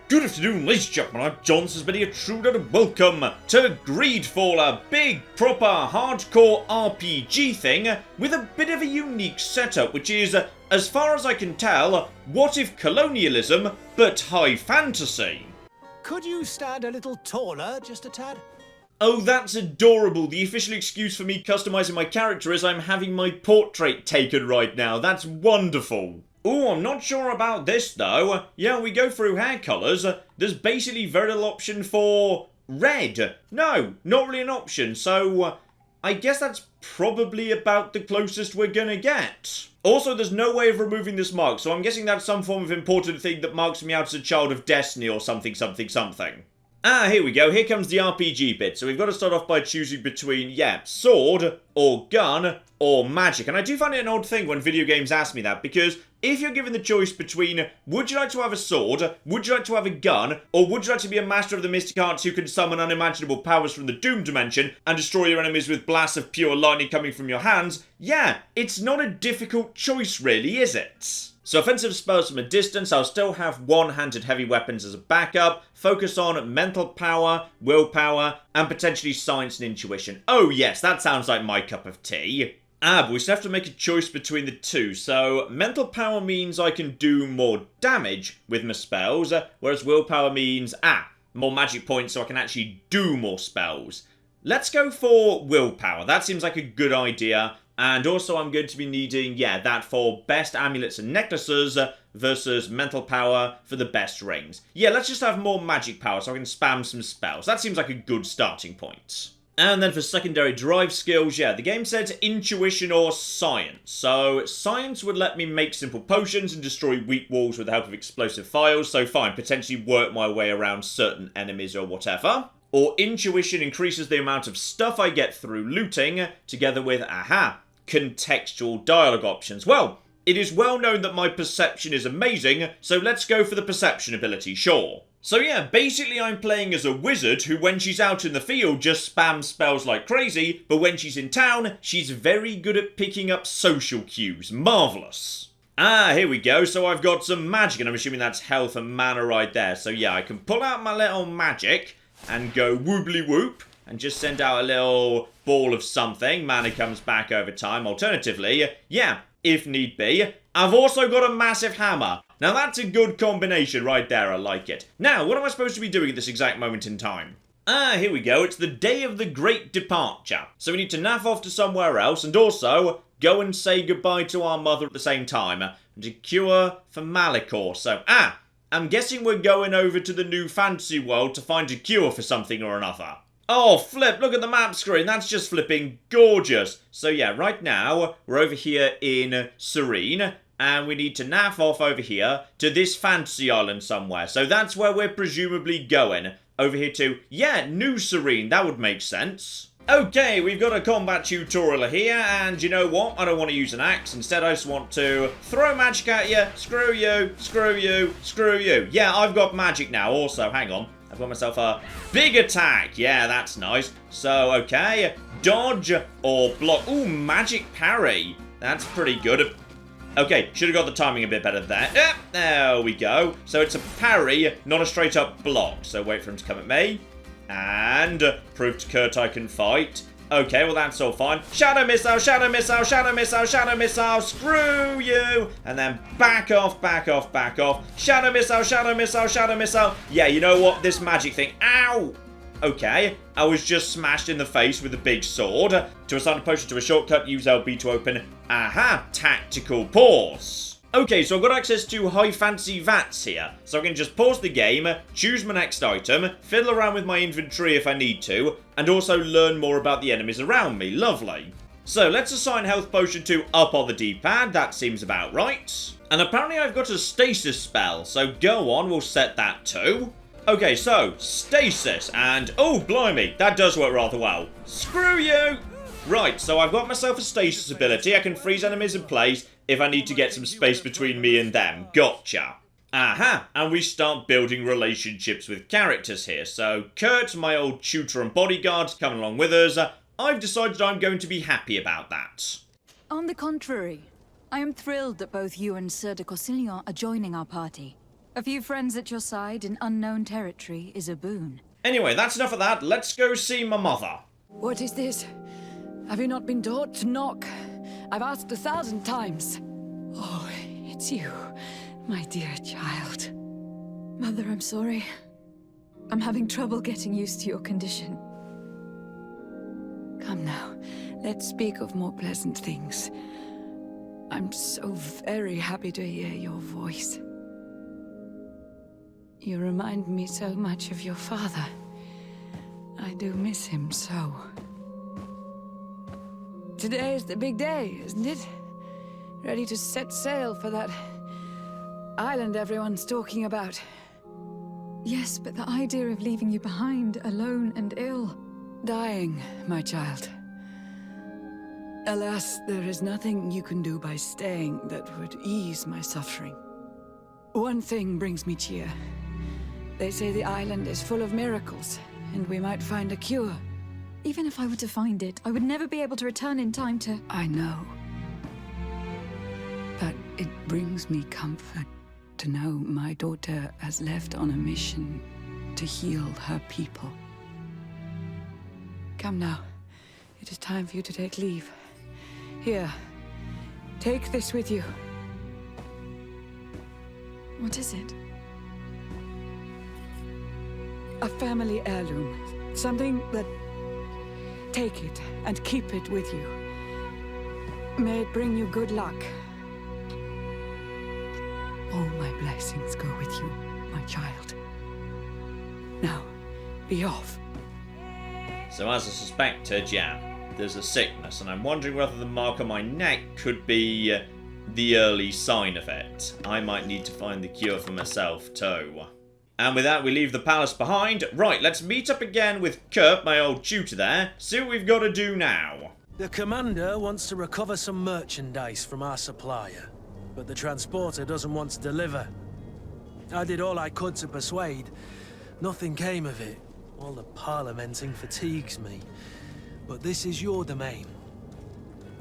Good afternoon, ladies and gentlemen, I'm John Sisbedy, and welcome to GreedFall, a big, proper, hardcore RPG thing with a bit of a unique setup, which is, as far as I can tell, what if colonialism, but high fantasy? Could you stand a little taller, just a tad? Oh, that's adorable. The official excuse for me customizing my character is I'm having my portrait taken right now. That's wonderful. Ooh, I'm not sure about this though. Yeah, we go through hair colours. There's basically very little option for red. No, not really an option. So, I guess that's probably about the closest we're gonna get. Also, there's no way of removing this mark, so I'm guessing that's some form of important thing that marks me out as a child of destiny or something. Ah, here we go. Here comes the RPG bit. So we've got to start off by choosing between, sword, or gun, or magic. And I do find it an odd thing when video games ask me that, because if you're given the choice between, would you like to have a sword, would you like to have a gun, or would you like to be a master of the mystic arts who can summon unimaginable powers from the Doom dimension and destroy your enemies with blasts of pure lightning coming from your hands, it's not a difficult choice really, is it? So offensive spells from a distance, I'll still have one-handed heavy weapons as a backup, focus on mental power, willpower, and potentially science and intuition. Oh yes, that sounds like my cup of tea. But we still have to make a choice between the two. So mental power means I can do more damage with my spells, whereas willpower means, more magic points so I can actually do more spells. Let's go for willpower. That seems like a good idea. And also I'm going to be needing, that for best amulets and necklaces versus mental power for the best rings. Yeah, let's just have more magic power so I can spam some spells. That seems like a good starting point. And then for secondary drive skills, the game said intuition or science. So science would let me make simple potions and destroy weak walls with the help of explosive files. So fine, potentially work my way around certain enemies or whatever. Or intuition increases the amount of stuff I get through looting, together with, contextual dialogue options. Well, it is well known that my perception is amazing, so let's go for the perception ability, sure. So basically I'm playing as a wizard who when she's out in the field just spams spells like crazy, but when she's in town, she's very good at picking up social cues. Marvellous. Here we go. So I've got some magic, and I'm assuming that's health and mana right there. So I can pull out my little magic and go woobly whoop, and just send out a little ball of something. Mana comes back over time. Alternatively, if need be, I've also got a massive hammer. Now that's a good combination right there, I like it. Now, what am I supposed to be doing at this exact moment in time? Here we go, it's the day of the great departure. So we need to naff off to somewhere else, and also go and say goodbye to our mother at the same time. And to cure for Malicor. So, I'm guessing we're going over to the new fantasy world to find a cure for something or another. Oh, flip, look at the map screen. That's just flipping gorgeous. So right now, we're over here in Serene, and we need to naff off over here to this fantasy island somewhere. So that's where we're presumably going. Over here to, New Serene. That would make sense. Okay, we've got a combat tutorial here, and you know what? I don't want to use an axe. Instead, I just want to throw magic at you. Screw you, screw you, screw you. Yeah, I've got magic now also. Hang on. I've got myself a big attack. Yeah, that's nice. So, okay. Dodge or block. Ooh, magic parry. That's pretty good. Okay, should have got the timing a bit better there. There we go. So it's a parry, not a straight up block. So wait for him to come at me. And prove to Kurt I can fight. Okay, well that's all fine. Shadow missile, shadow missile, shadow missile, shadow missile. Screw you. And then back off, back off, back off. Shadow missile, shadow missile, shadow missile. Yeah, you know what? This magic thing. Ow. Okay, I was just smashed in the face with a big sword. To assign a potion to a shortcut, use LB to open, tactical pause. Okay, so I've got access to high fantasy VATs here. So I can just pause the game, choose my next item, fiddle around with my inventory if I need to, and also learn more about the enemies around me. Lovely. So let's assign health potion to up on the D-pad. That seems about right. And apparently I've got a stasis spell, so go on, we'll set that too. Okay, so stasis, and oh blimey, that does work rather well. Screw you! Right, so I've got myself a stasis ability. I can freeze enemies in place if I need to get some space between me and them. Gotcha. And we start building relationships with characters here. So Kurt, my old tutor and bodyguard, coming along with us. I've decided I'm going to be happy about that. On the contrary, I am thrilled that both you and Sir de Corsillon are joining our party. A few friends at your side in unknown territory is a boon. Anyway, that's enough of that. Let's go see my mother. What is this? Have you not been taught to knock? I've asked 1,000 times. Oh, it's you, my dear child. Mother, I'm sorry. I'm having trouble getting used to your condition. Come now, let's speak of more pleasant things. I'm so very happy to hear your voice. You remind me so much of your father. I do miss him so. Today is the big day, isn't it? Ready to set sail for that island everyone's talking about. Yes, but the idea of leaving you behind, alone and ill. Dying, my child. Alas, there is nothing you can do by staying that would ease my suffering. One thing brings me cheer. They say the island is full of miracles, and we might find a cure. Even if I were to find it, I would never be able to return in time to... I know. But it brings me comfort to know my daughter has left on a mission to heal her people. Come now. It is time for you to take leave. Here, take this with you. What is it? A family heirloom. Something that... Take it and keep it with you. May it bring you good luck. All my blessings go with you, my child. Now, be off. So as I suspected, yeah, there's a sickness, and I'm wondering whether the mark on my neck could be the early sign of it. I might need to find the cure for myself too. And with that, we leave the palace behind. Right, let's meet up again with Kurt, my old tutor there, see what we've got to do now. The commander wants to recover some merchandise from our supplier, but the transporter doesn't want to deliver. I did all I could to persuade. Nothing came of it. All the parliamenting fatigues me. But this is your domain.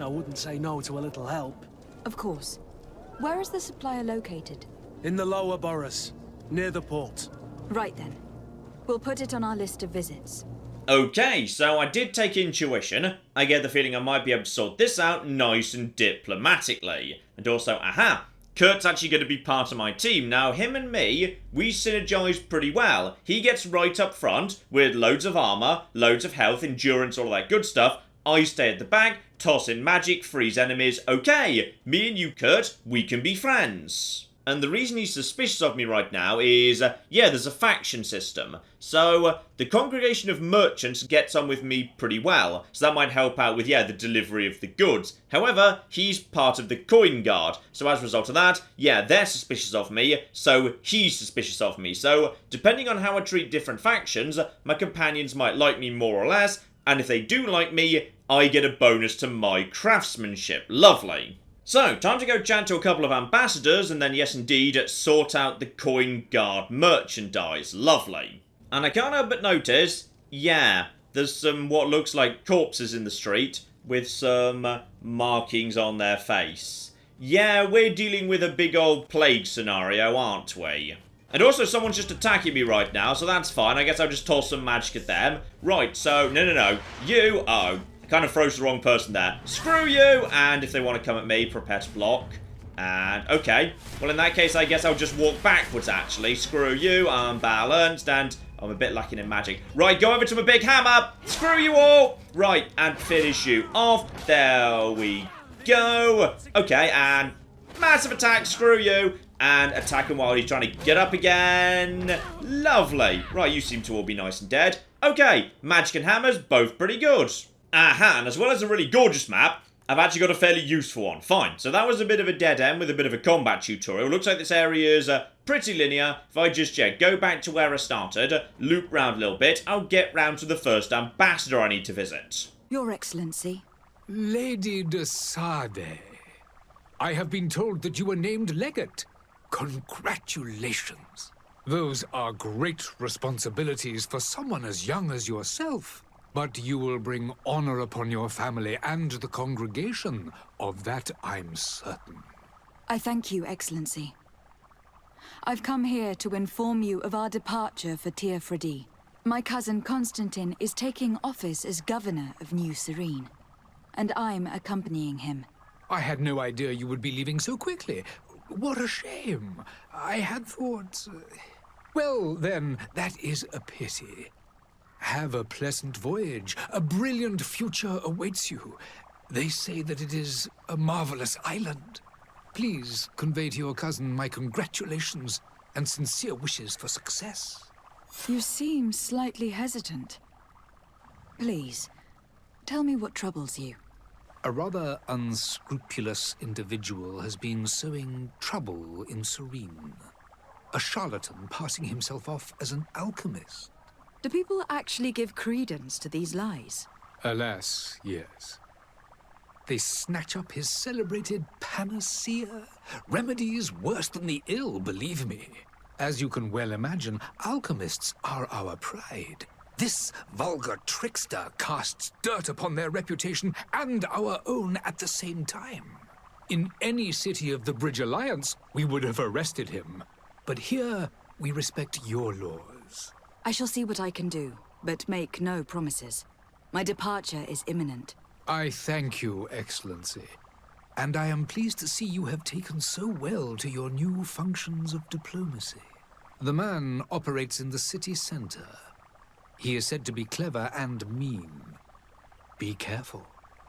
I wouldn't say no to a little help. Of course. Where is the supplier located? In the lower boroughs, near the port. Right then. We'll put it on our list of visits. Okay, so I did take intuition. I get the feeling I might be able to sort this out nice and diplomatically. And also, aha, Kurt's actually going to be part of my team. Now, him and me, we synergize pretty well. He gets right up front with loads of armor, loads of health, endurance, all that good stuff. I stay at the back, toss in magic, freeze enemies. Okay, me and you, Kurt, we can be friends. And the reason he's suspicious of me right now is, yeah, there's a faction system. So, the congregation of merchants gets on with me pretty well. So that might help out with, yeah, the delivery of the goods. However, he's part of the coin guard. So as a result of that, yeah, they're suspicious of me. So he's suspicious of me. So, depending on how I treat different factions, my companions might like me more or less. And if they do like me, I get a bonus to my craftsmanship. Lovely. So, time to go chat to a couple of ambassadors and then, yes indeed, sort out the coin guard merchandise. Lovely. And I can't help but notice, yeah, there's some what looks like corpses in the street with some markings on their face. Yeah, we're dealing with a big old plague scenario, aren't we? And also someone's just attacking me right now, so that's fine. I guess I'll just toss some magic at them. Right, so, no. You, kind of froze the wrong person there. Screw you! And if they want to come at me, prepare to block. And, okay. Well, in that case, I guess I'll just walk backwards, actually. Screw you, I'm balanced, and I'm a bit lacking in magic. Right, go over to my big hammer. Screw you all! Right, and finish you off. There we go. Okay, and massive attack, screw you. And attack him while he's trying to get up again. Lovely. Right, you seem to all be nice and dead. Okay, magic and hammers, both pretty good. Aha, and as well as a really gorgeous map, I've actually got a fairly useful one. Fine, so that was a bit of a dead end with a bit of a combat tutorial. Looks like this area is pretty linear. If I just go back to where I started, loop round a little bit, I'll get round to the first ambassador I need to visit. Your Excellency. Lady de Sade, I have been told that you were named legate. Congratulations. Those are great responsibilities for someone as young as yourself. But you will bring honor upon your family and the congregation. Of that I'm certain. I thank you, Excellency. I've come here to inform you of our departure for Teer Fradee. My cousin Constantin is taking office as governor of New Serene, and I'm accompanying him. I had no idea you would be leaving so quickly. What a shame. I had thought... Well, then, that is a pity. Have a pleasant voyage. A brilliant future awaits you. They say that it is a marvelous island. Please convey to your cousin my congratulations and sincere wishes for success. You seem slightly hesitant. Please, tell me what troubles you. A rather unscrupulous individual has been sowing trouble in Serene. A charlatan passing himself off as an alchemist. Do people actually give credence to these lies? Alas, yes. They snatch up his celebrated panacea. Remedies worse than the ill, believe me. As you can well imagine, alchemists are our pride. This vulgar trickster casts dirt upon their reputation and our own at the same time. In any city of the Bridge Alliance, we would have arrested him. But here, we respect your laws. I shall see what I can do, but make no promises. My departure is imminent. I thank you, Excellency. And I am pleased to see you have taken so well to your new functions of diplomacy. The man operates in the city center. He is said to be clever and mean. Be careful.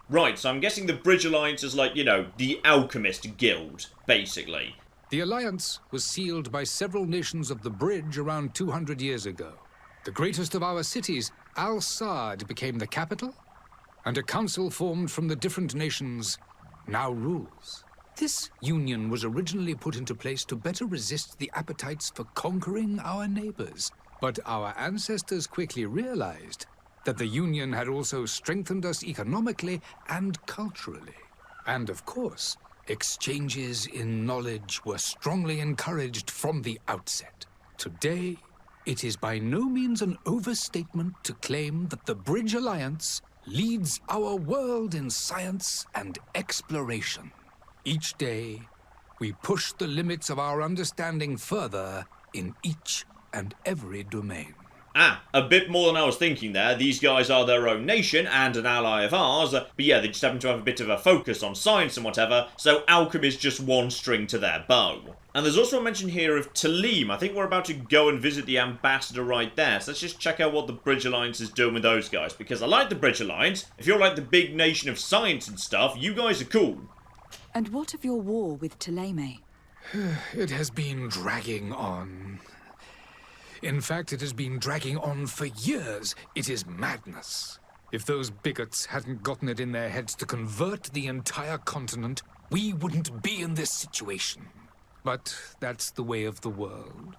Right, so I'm guessing the Bridge Alliance is like, you know, the alchemist guild, basically. The alliance was sealed by several nations of the Bridge around 200 years ago. The greatest of our cities, Al-Saad, became the capital, and a council formed from the different nations now rules. This union was originally put into place to better resist the appetites for conquering our neighbors. But our ancestors quickly realized that the union had also strengthened us economically and culturally. And of course, exchanges in knowledge were strongly encouraged from the outset. Today, it is by no means an overstatement to claim that the Bridge Alliance leads our world in science and exploration. Each day, we push the limits of our understanding further in each and every domain. Ah, a bit more than I was thinking there. These guys are their own nation and an ally of ours, but yeah, they just happen to have a bit of a focus on science and whatever, so alchemy is just one string to their bow. And there's also a mention here of Talim. I think we're about to go and visit the ambassador right there, so let's just check out what the Bridge Alliance is doing with those guys, because I like the Bridge Alliance. If you're like the big nation of science and stuff, you guys are cool. And what of your war with Taleme? It has been dragging on. In fact, it has been dragging on for years. It is madness. If those bigots hadn't gotten it in their heads to convert the entire continent, we wouldn't be in this situation. But that's the way of the world.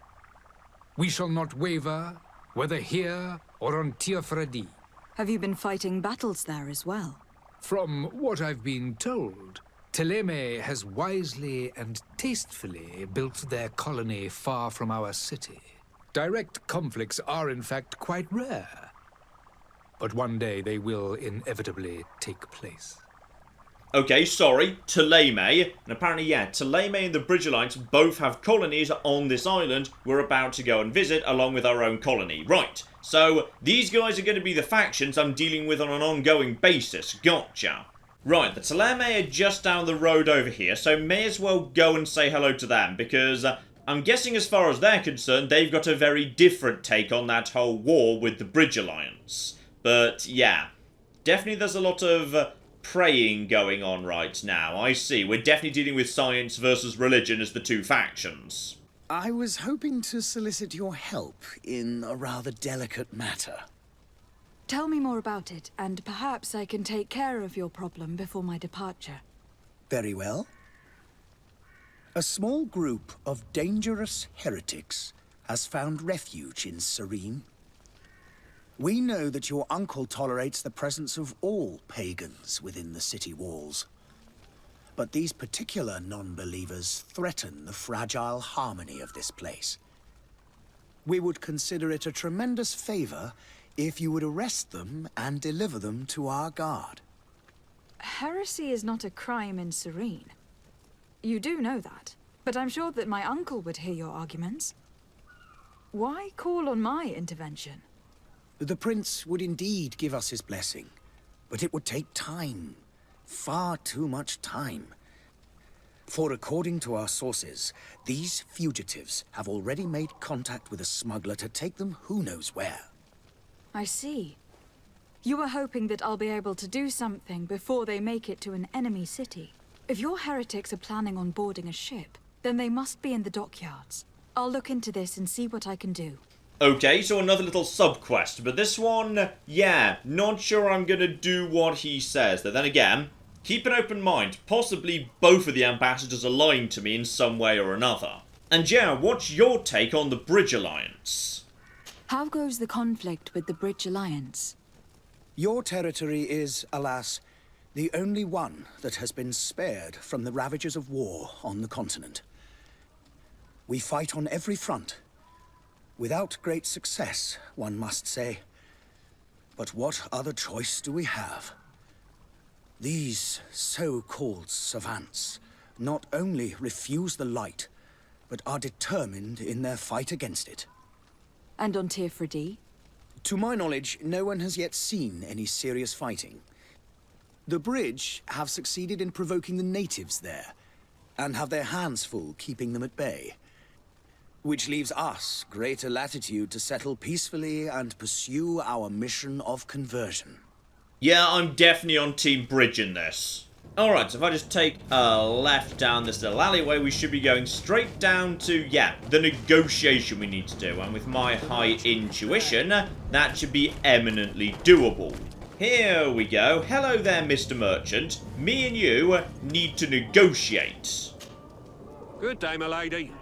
We shall not waver, whether here or on Teer Fradee. Have you been fighting battles there as well? From what I've been told, Taleme has wisely and tastefully built their colony far from our city. Direct conflicts are, in fact, quite rare. But one day they will inevitably take place. Okay, sorry, Taleme. And apparently, yeah, Taleme and the Bridge Alliance both have colonies on this island we're about to go and visit, along with our own colony. Right, so these guys are going to be the factions I'm dealing with on an ongoing basis. Gotcha. Right, the Taleme are just down the road over here, so may as well go and say hello to them, because I'm guessing as far as they're concerned, they've got a very different take on that whole war with the Bridge Alliance. But yeah, definitely there's a lot of praying going on right now. I see, we're definitely dealing with science versus religion as the two factions. I was hoping to solicit your help in a rather delicate matter. Tell me more about it, and perhaps I can take care of your problem before my departure. Very well. A small group of dangerous heretics has found refuge in Serene. We know that your uncle tolerates the presence of all pagans within the city walls. But these particular non-believers threaten the fragile harmony of this place. We would consider it a tremendous favor if you would arrest them and deliver them to our guard. Heresy is not a crime in Serene. You do know that? But I'm sure that my uncle would hear your arguments. Why call on my intervention? The prince would indeed give us his blessing, but it would take time. Far too much time. For according to our sources, these fugitives have already made contact with a smuggler to take them who knows where. I see. You were hoping that I'll be able to do something before they make it to an enemy city. If your heretics are planning on boarding a ship, then they must be in the dockyards. I'll look into this and see what I can do. Okay, so another little sub-quest, but this one, yeah, not sure I'm gonna do what he says. But then again, keep an open mind. Possibly both of the ambassadors are lying to me in some way or another. And yeah, what's your take on the Bridge Alliance? How goes the conflict with the Bridge Alliance? Your territory is, alas, the only one that has been spared from the ravages of war on the continent. We fight on every front. Without great success, one must say. But what other choice do we have? These so-called savants not only refuse the light, but are determined in their fight against it. And on Teer Fradee? To my knowledge, no one has yet seen any serious fighting. The Bridge have succeeded in provoking the natives there, and have their hands full keeping them at bay. Which leaves us greater latitude to settle peacefully and pursue our mission of conversion. Yeah, I'm definitely on Team Bridge in this. Alright, so if I just take a left down this little alleyway, we should be going straight down to, yeah, the negotiation we need to do. And with my high intuition, that should be eminently doable. Here we go. Hello there, Mr. Merchant. Me and you need to negotiate. Good day, my lady.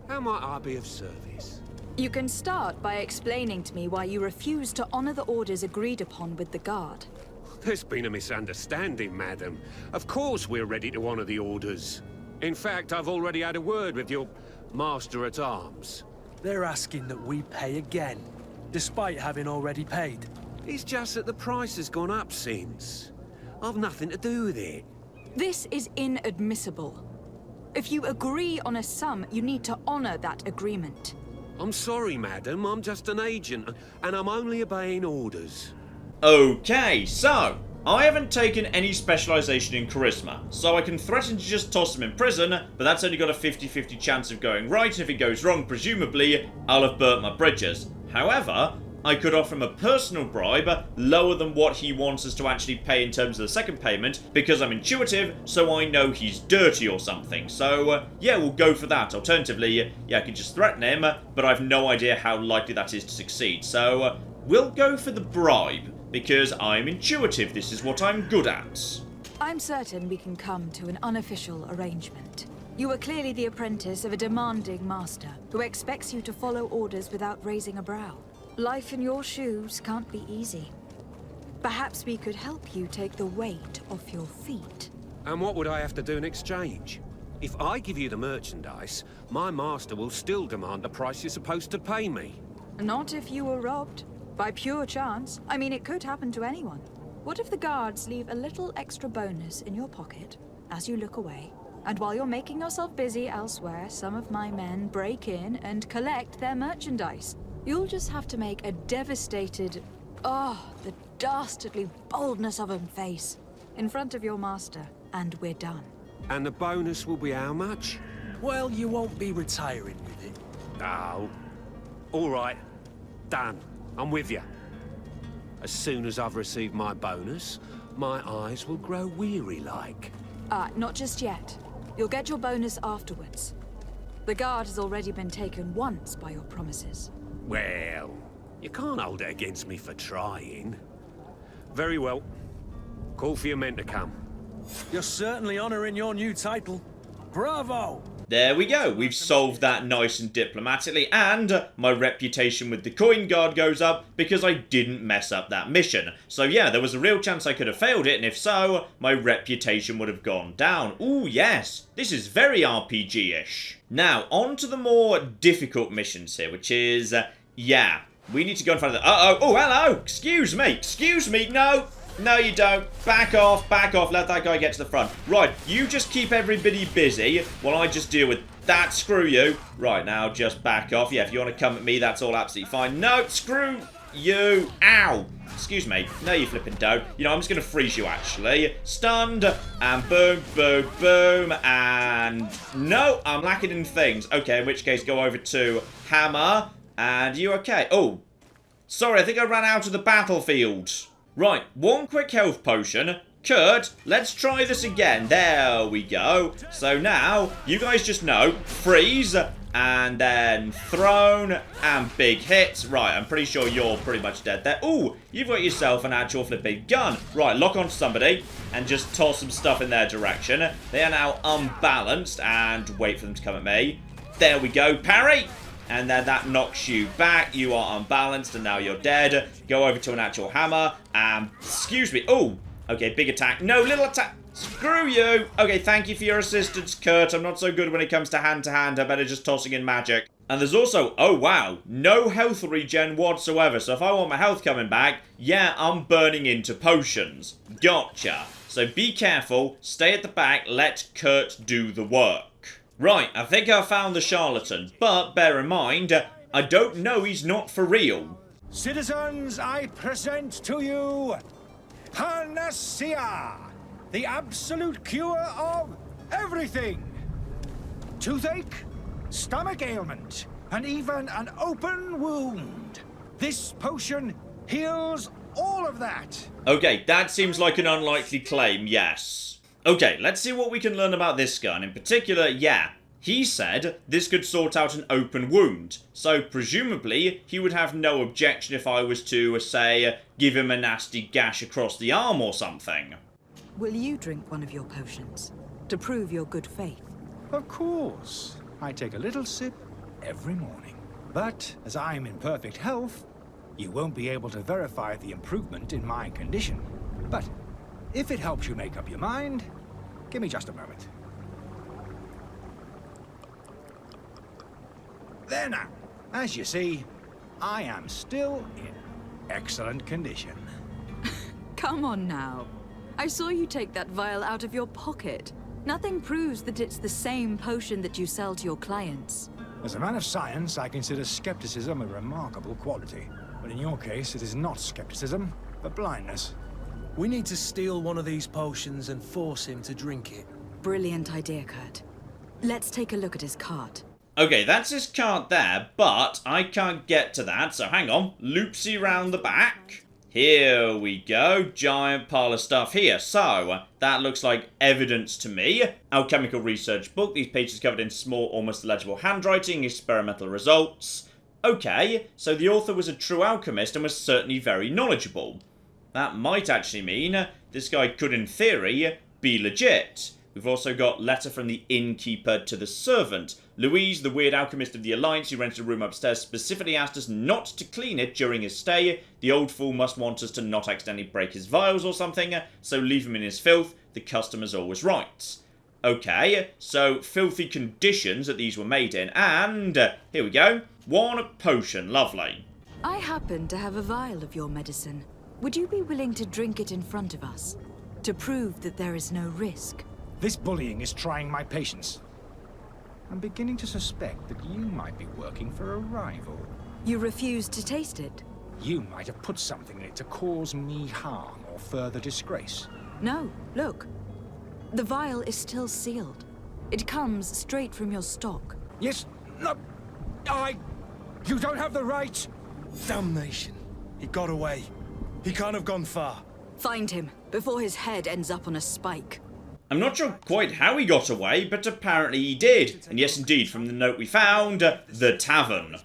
How might I be of service? You can start by explaining to me why you refuse to honor the orders agreed upon with the guard. There's been a misunderstanding, madam. Of course we're ready to honor the orders. In fact, I've already had a word with your master-at-arms. They're asking that we pay again, despite having already paid. It's just that the price has gone up since. I've nothing to do with it. This is inadmissible. If you agree on a sum, you need to honor that agreement. I'm sorry, madam. I'm just an agent, and I'm only obeying orders. Okay, so I haven't taken any specialization in charisma, so I can threaten to just toss him in prison, but that's only got a 50-50 chance of going right, and if it goes wrong, presumably, I'll have burnt my bridges. However, I could offer him a personal bribe lower than what he wants us to actually pay in terms of the second payment, because I'm intuitive, so I know he's dirty or something. So, yeah, we'll go for that. Alternatively, yeah, I could just threaten him, but I've no idea how likely that is to succeed. So, we'll go for the bribe, because I'm intuitive. This is what I'm good at. I'm certain we can come to an unofficial arrangement. You are clearly the apprentice of a demanding master, who expects you to follow orders without raising a brow. Life in your shoes can't be easy. Perhaps we could help you take the weight off your feet. And what would I have to do in exchange? If I give you the merchandise, my master will still demand the price you're supposed to pay me. Not if you were robbed. By pure chance. I mean, it could happen to anyone. What if the guards leave a little extra bonus in your pocket as you look away? And while you're making yourself busy elsewhere, some of my men break in and collect their merchandise. You'll just have to make a devastated, the dastardly boldness of him face in front of your master, and we're done. And the bonus will be how much? Well, you won't be retiring with it. Oh. All right. Done. I'm with you. As soon as I've received my bonus, my eyes will grow weary-like. Not just yet. You'll get your bonus afterwards. The guard has already been taken once by your promises. Well, you can't hold it against me for trying. Very well. Call for your men to come. You're certainly honoring your new title. Bravo! There we go. We've solved that nice and diplomatically, and my reputation with the coin guard goes up because I didn't mess up that mission. So yeah, there was a real chance I could have failed it, and if so, my reputation would have gone down. Ooh, yes. This is very RPG-ish. Now, on to the more difficult missions here, which is, yeah, we need to go in front of the... Uh-oh. Oh, hello. Excuse me. No. No, you don't. Back off, let that guy get to the front. Right, you just keep everybody busy while I just deal with that. Screw you. Right, now just back off. Yeah, if you want to come at me, that's all absolutely fine. No, screw you. Ow. Excuse me. No, you flipping don't. You know, I'm just going to freeze you, actually. Stunned. And boom, boom, boom. And no, I'm lacking in things. Okay, in which case, go over to hammer. And you okay? Oh, sorry, I think I ran out of the battlefield. Right, one quick health potion. Kurt, let's try this again. There we go. So now, you guys just know, freeze, and then thrown, and big hits. Right, I'm pretty sure you're pretty much dead there. Ooh, you've got yourself an actual flipping gun. Right, lock onto somebody, and just toss some stuff in their direction. They are now unbalanced, and wait for them to come at me. There we go, parry. And then that knocks you back. You are unbalanced, and now you're dead. Go over to an actual hammer. Excuse me. Oh, okay, big attack. No, little attack. Screw you. Okay, thank you for your assistance, Kurt. I'm not so good when it comes to hand-to-hand. I better just tossing in magic. And there's also, oh wow, no health regen whatsoever. So if I want my health coming back, yeah, I'm burning into potions. Gotcha. So be careful. Stay at the back. Let Kurt do the work. Right, I think I found the charlatan, but bear in mind, I don't know he's not for real. Citizens, I present to you Panacea, the absolute cure of everything. Toothache, stomach ailment, and even an open wound. This potion heals all of that. Okay, that seems like an unlikely claim, yes. Okay, let's see what we can learn about this guy, and in particular, yeah, he said this could sort out an open wound, so presumably he would have no objection if I was to, say, give him a nasty gash across the arm or something. Will you drink one of your potions to prove your good faith? Of course. I take a little sip every morning. But as I'm in perfect health, you won't be able to verify the improvement in my condition. But if it helps you make up your mind, give me just a moment. There now. As you see, I am still in excellent condition. Come on now. I saw you take that vial out of your pocket. Nothing proves that it's the same potion that you sell to your clients. As a man of science, I consider skepticism a remarkable quality. But in your case, it is not skepticism, but blindness. We need to steal one of these potions and force him to drink it. Brilliant idea, Kurt. Let's take a look at his cart. Okay, that's his cart there, but I can't get to that, so hang on. Loopsy round the back. Here we go. Giant pile of stuff here. So, that looks like evidence to me. Alchemical research book. These pages covered in small, almost illegible handwriting. Experimental results. Okay, so the author was a true alchemist and was certainly very knowledgeable. That might actually mean this guy could, in theory, be legit. We've also got letter from the innkeeper to the servant. Louise, the weird alchemist of the Alliance who rented a room upstairs, specifically asked us not to clean it during his stay. The old fool must want us to not accidentally break his vials or something, so leave him in his filth. The customer's always right. Okay, so filthy conditions that these were made in, and here we go. One potion, lovely. I happen to have a vial of your medicine. Would you be willing to drink it in front of us? To prove that there is no risk? This bullying is trying my patience. I'm beginning to suspect that you might be working for a rival. You refuse to taste it? You might have put something in it to cause me harm or further disgrace. No, look. The vial is still sealed. It comes straight from your stock. Yes, no, you don't have the right. Damnation. He got away. He can't have gone far. Find him, before his head ends up on a spike. I'm not sure quite how he got away, but apparently he did. And yes, indeed, from the note we found, the tavern.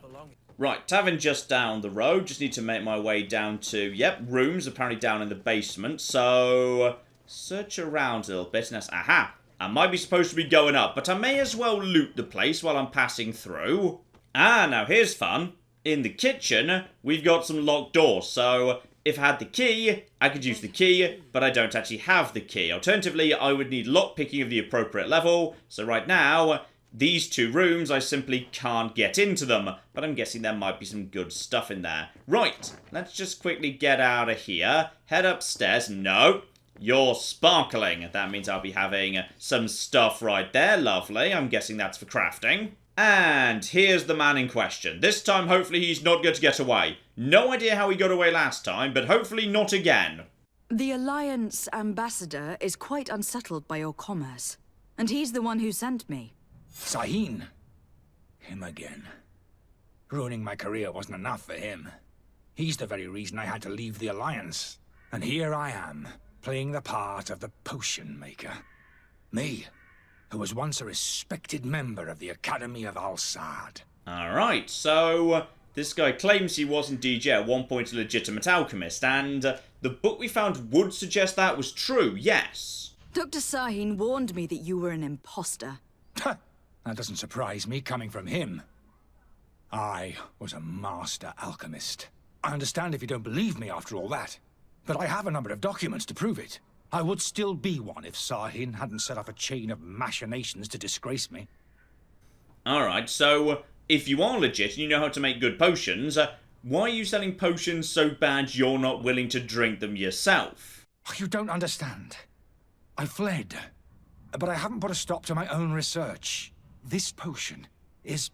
Right, tavern just down the road. Just need to make my way down to, yep, rooms apparently down in the basement. So, search around a little bit. And that's, aha, I might be supposed to be going up, but I may as well loot the place while I'm passing through. Ah, now here's fun. In the kitchen, we've got some locked doors, so if I had the key, I could use the key, but I don't actually have the key. Alternatively, I would need lockpicking of the appropriate level, so right now, These two rooms, I simply can't get into them, but I'm guessing there might be some good stuff in there. Right, let's just quickly get out of here. Head upstairs. No, you're sparkling. That means I'll be having some stuff right there. Lovely. I'm guessing that's for crafting. And here's the man in question. This time, hopefully, he's not going to get away. No idea how he got away last time, but hopefully not again. The Alliance ambassador is quite unsettled by your commerce, and he's the one who sent me. Serene. Him again. Ruining my career wasn't enough for him. He's the very reason I had to leave the Alliance. And here I am, playing the part of the potion maker. Me, who was once a respected member of the Academy of Al-Sad. Alright, so this guy claims he was indeed, at one point a legitimate alchemist, and the book we found would suggest that was true, yes. Dr. Sahin warned me that you were an imposter. That doesn't surprise me, coming from him. I was a master alchemist. I understand if you don't believe me after all that, but I have a number of documents to prove it. I would still be one if Sahin hadn't set up a chain of machinations to disgrace me. Alright, so if you are legit and you know how to make good potions, why are you selling potions so bad you're not willing to drink them yourself? You don't understand. I fled, but I haven't put a stop to my own research. This potion is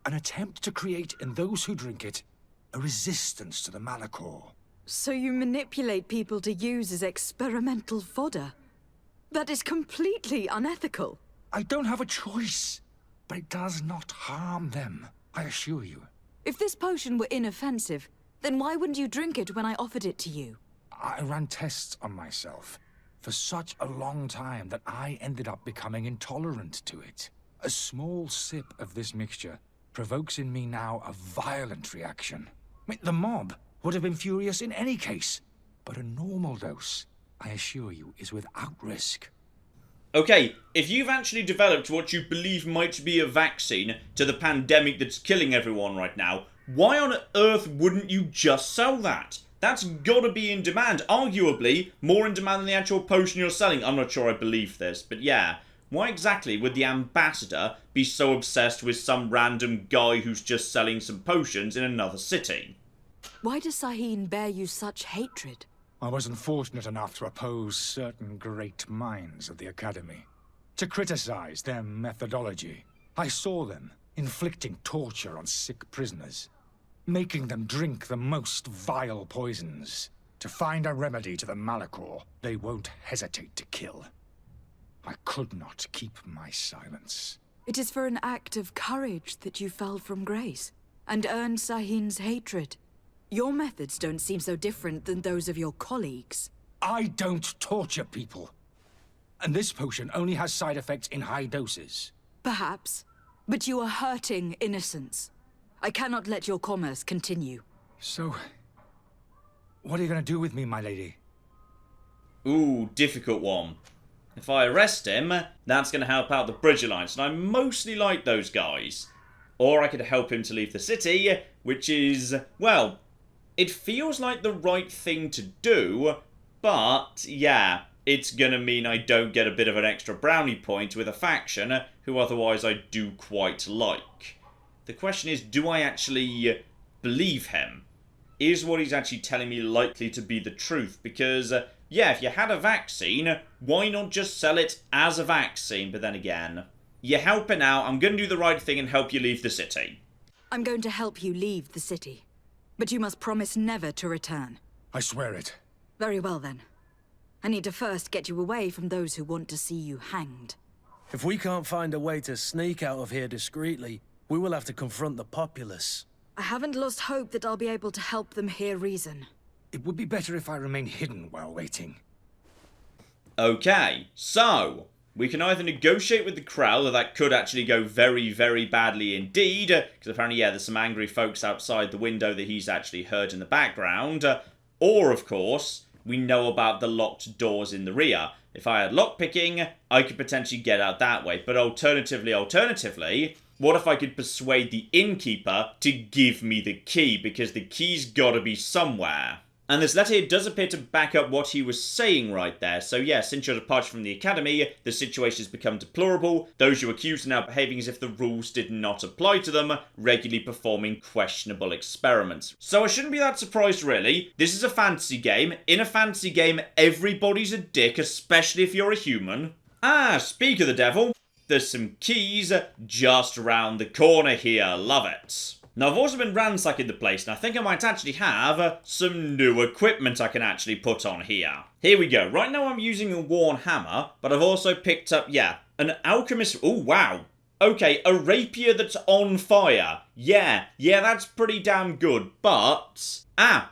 an attempt to create in those who drink it a resistance to the Malachor. So you manipulate people to use as experimental fodder? That is completely unethical. I don't have a choice, but it does not harm them, I assure you. If this potion were inoffensive, then why wouldn't you drink it when I offered it to you? I ran tests on myself for such a long time that I ended up becoming intolerant to it. A small sip of this mixture provokes in me now a violent reaction. The mob would have been furious in any case, but a normal dose, I assure you, is without risk. Okay, if you've actually developed what you believe might be a vaccine to the pandemic that's killing everyone right now, why on earth wouldn't you just sell that? That's gotta be in demand, arguably more in demand than the actual potion you're selling. I'm not sure I believe this, but yeah. Why exactly would the ambassador be so obsessed with some random guy who's just selling some potions in another city? Why does Sahin bear you such hatred? I wasn't fortunate enough to oppose certain great minds of the Academy, to criticize their methodology. I saw them inflicting torture on sick prisoners, making them drink the most vile poisons. To find a remedy to the Malachor, they won't hesitate to kill. I could not keep my silence. It is for an act of courage that you fell from grace, and earned Sahin's hatred. Your methods don't seem so different than those of your colleagues. I don't torture people. And this potion only has side effects in high doses. Perhaps, but you are hurting innocents. I cannot let your commerce continue. So, what are you going to do with me, my lady? Ooh, difficult one. If I arrest him, that's going to help out the Bridge Alliance, and I mostly like those guys. Or I could help him to leave the city, which is, well, it feels like the right thing to do, but, yeah, it's going to mean I don't get a bit of an extra brownie point with a faction who otherwise I do quite like. The question is, do I actually believe him? Is what he's actually telling me likely to be the truth? Because, yeah, if you had a vaccine, why not just sell it as a vaccine? But then again, you're helping out. I'm going to do the right thing and help you leave the city. I'm going to help you leave the city. But you must promise never to return. I swear it. Very well, then. I need to first get you away from those who want to see you hanged. If we can't find a way to sneak out of here discreetly, we will have to confront the populace. I haven't lost hope that I'll be able to help them hear reason. It would be better if I remain hidden while waiting. Okay, so we can either negotiate with the crowd, though that could actually go very, very badly indeed, because apparently, yeah, there's some angry folks outside the window that he's actually heard in the background, or, of course, we know about the locked doors in the rear. If I had lockpicking, I could potentially get out that way, but alternatively, what if I could persuade the innkeeper to give me the key, because the key's gotta be somewhere. And this letter here does appear to back up what he was saying right there. So yeah, since your departure from the academy, the situation has become deplorable. Those you accused are now behaving as if the rules did not apply to them, regularly performing questionable experiments. So I shouldn't be that surprised really. This is a fantasy game. In a fantasy game, everybody's a dick, especially if you're a human. Ah, speak of the devil, there's some keys just round the corner here. Love it. Now, I've also been ransacking the place, and I think I might actually have some new equipment I can actually put on here. Here we go. Right now I'm using a worn hammer, but I've also picked up, yeah, an alchemist. Oh, wow. Okay, a rapier that's on fire. Yeah, that's pretty damn good, but...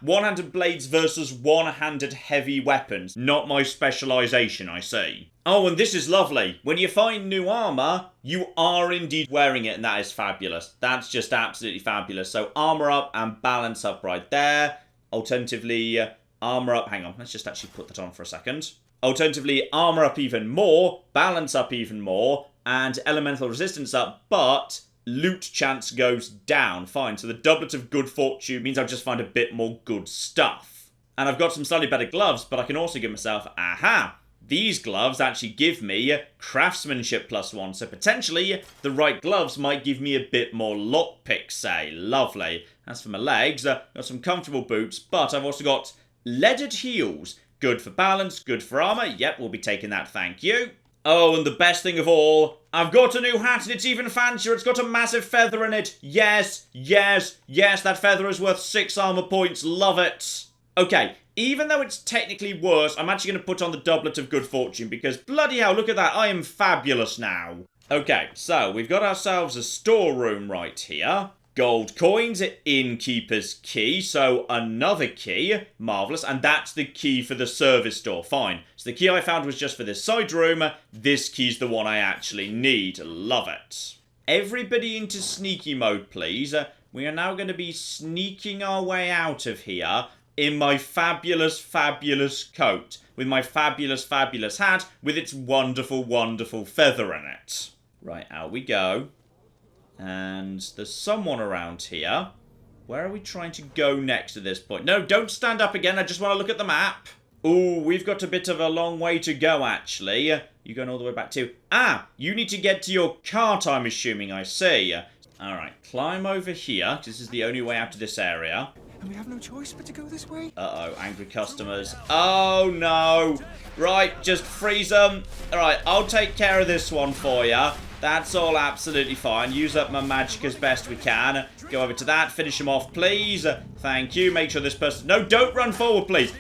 one-handed blades versus one-handed heavy weapons. Not my specialisation, I see. Oh, and this is lovely. When you find new armour, you are indeed wearing it, and that is fabulous. That's just absolutely fabulous. So armour up and balance up right there. Alternatively, armour up. Hang on, let's just actually put that on for a second. Alternatively, armour up even more, balance up even more, and elemental resistance up, but loot chance goes down. Fine, so the doublet of good fortune means I'll just find a bit more good stuff. And I've got some slightly better gloves, but I can also give myself, these gloves actually give me craftsmanship +1, so potentially the right gloves might give me a bit more lockpick, say. Lovely. As for my legs, got some comfortable boots, but I've also got leaded heels. Good for balance, good for armour. Yep, we'll be taking that, thank you. Oh, and the best thing of all, I've got a new hat and it's even fancier. It's got a massive feather in it. Yes, that feather is worth 6 armour points. Love it. Okay, even though it's technically worse, I'm actually going to put on the doublet of good fortune because bloody hell, look at that. I am fabulous now. Okay, so we've got ourselves a storeroom right here. Gold coins, innkeeper's key, so another key. Marvellous, and that's the key for the service door. Fine. So the key I found was just for this side room. This key's the one I actually need. Love it. Everybody into sneaky mode, please. We are now going to be sneaking our way out of here in my fabulous coat, with my fabulous hat, with its wonderful feather in it. Right, out we go. And there's someone around here. Where are we trying to go next at this point? No, don't stand up again. I just want to look at the map. Ooh, we've got a bit of a long way to go, actually. You going all the way back too? You need to get to your cart, I'm assuming. I see. Alright, climb over here. This is the only way out of this area. And we have no choice but to go this way? Uh-oh, angry customers. Oh, no. Right, just freeze them. Alright, I'll take care of this one for you. That's all absolutely fine. Use up my magic as best we can. Go over to that. Finish him off, please. Thank you. Make sure this person... No, don't run forward, please.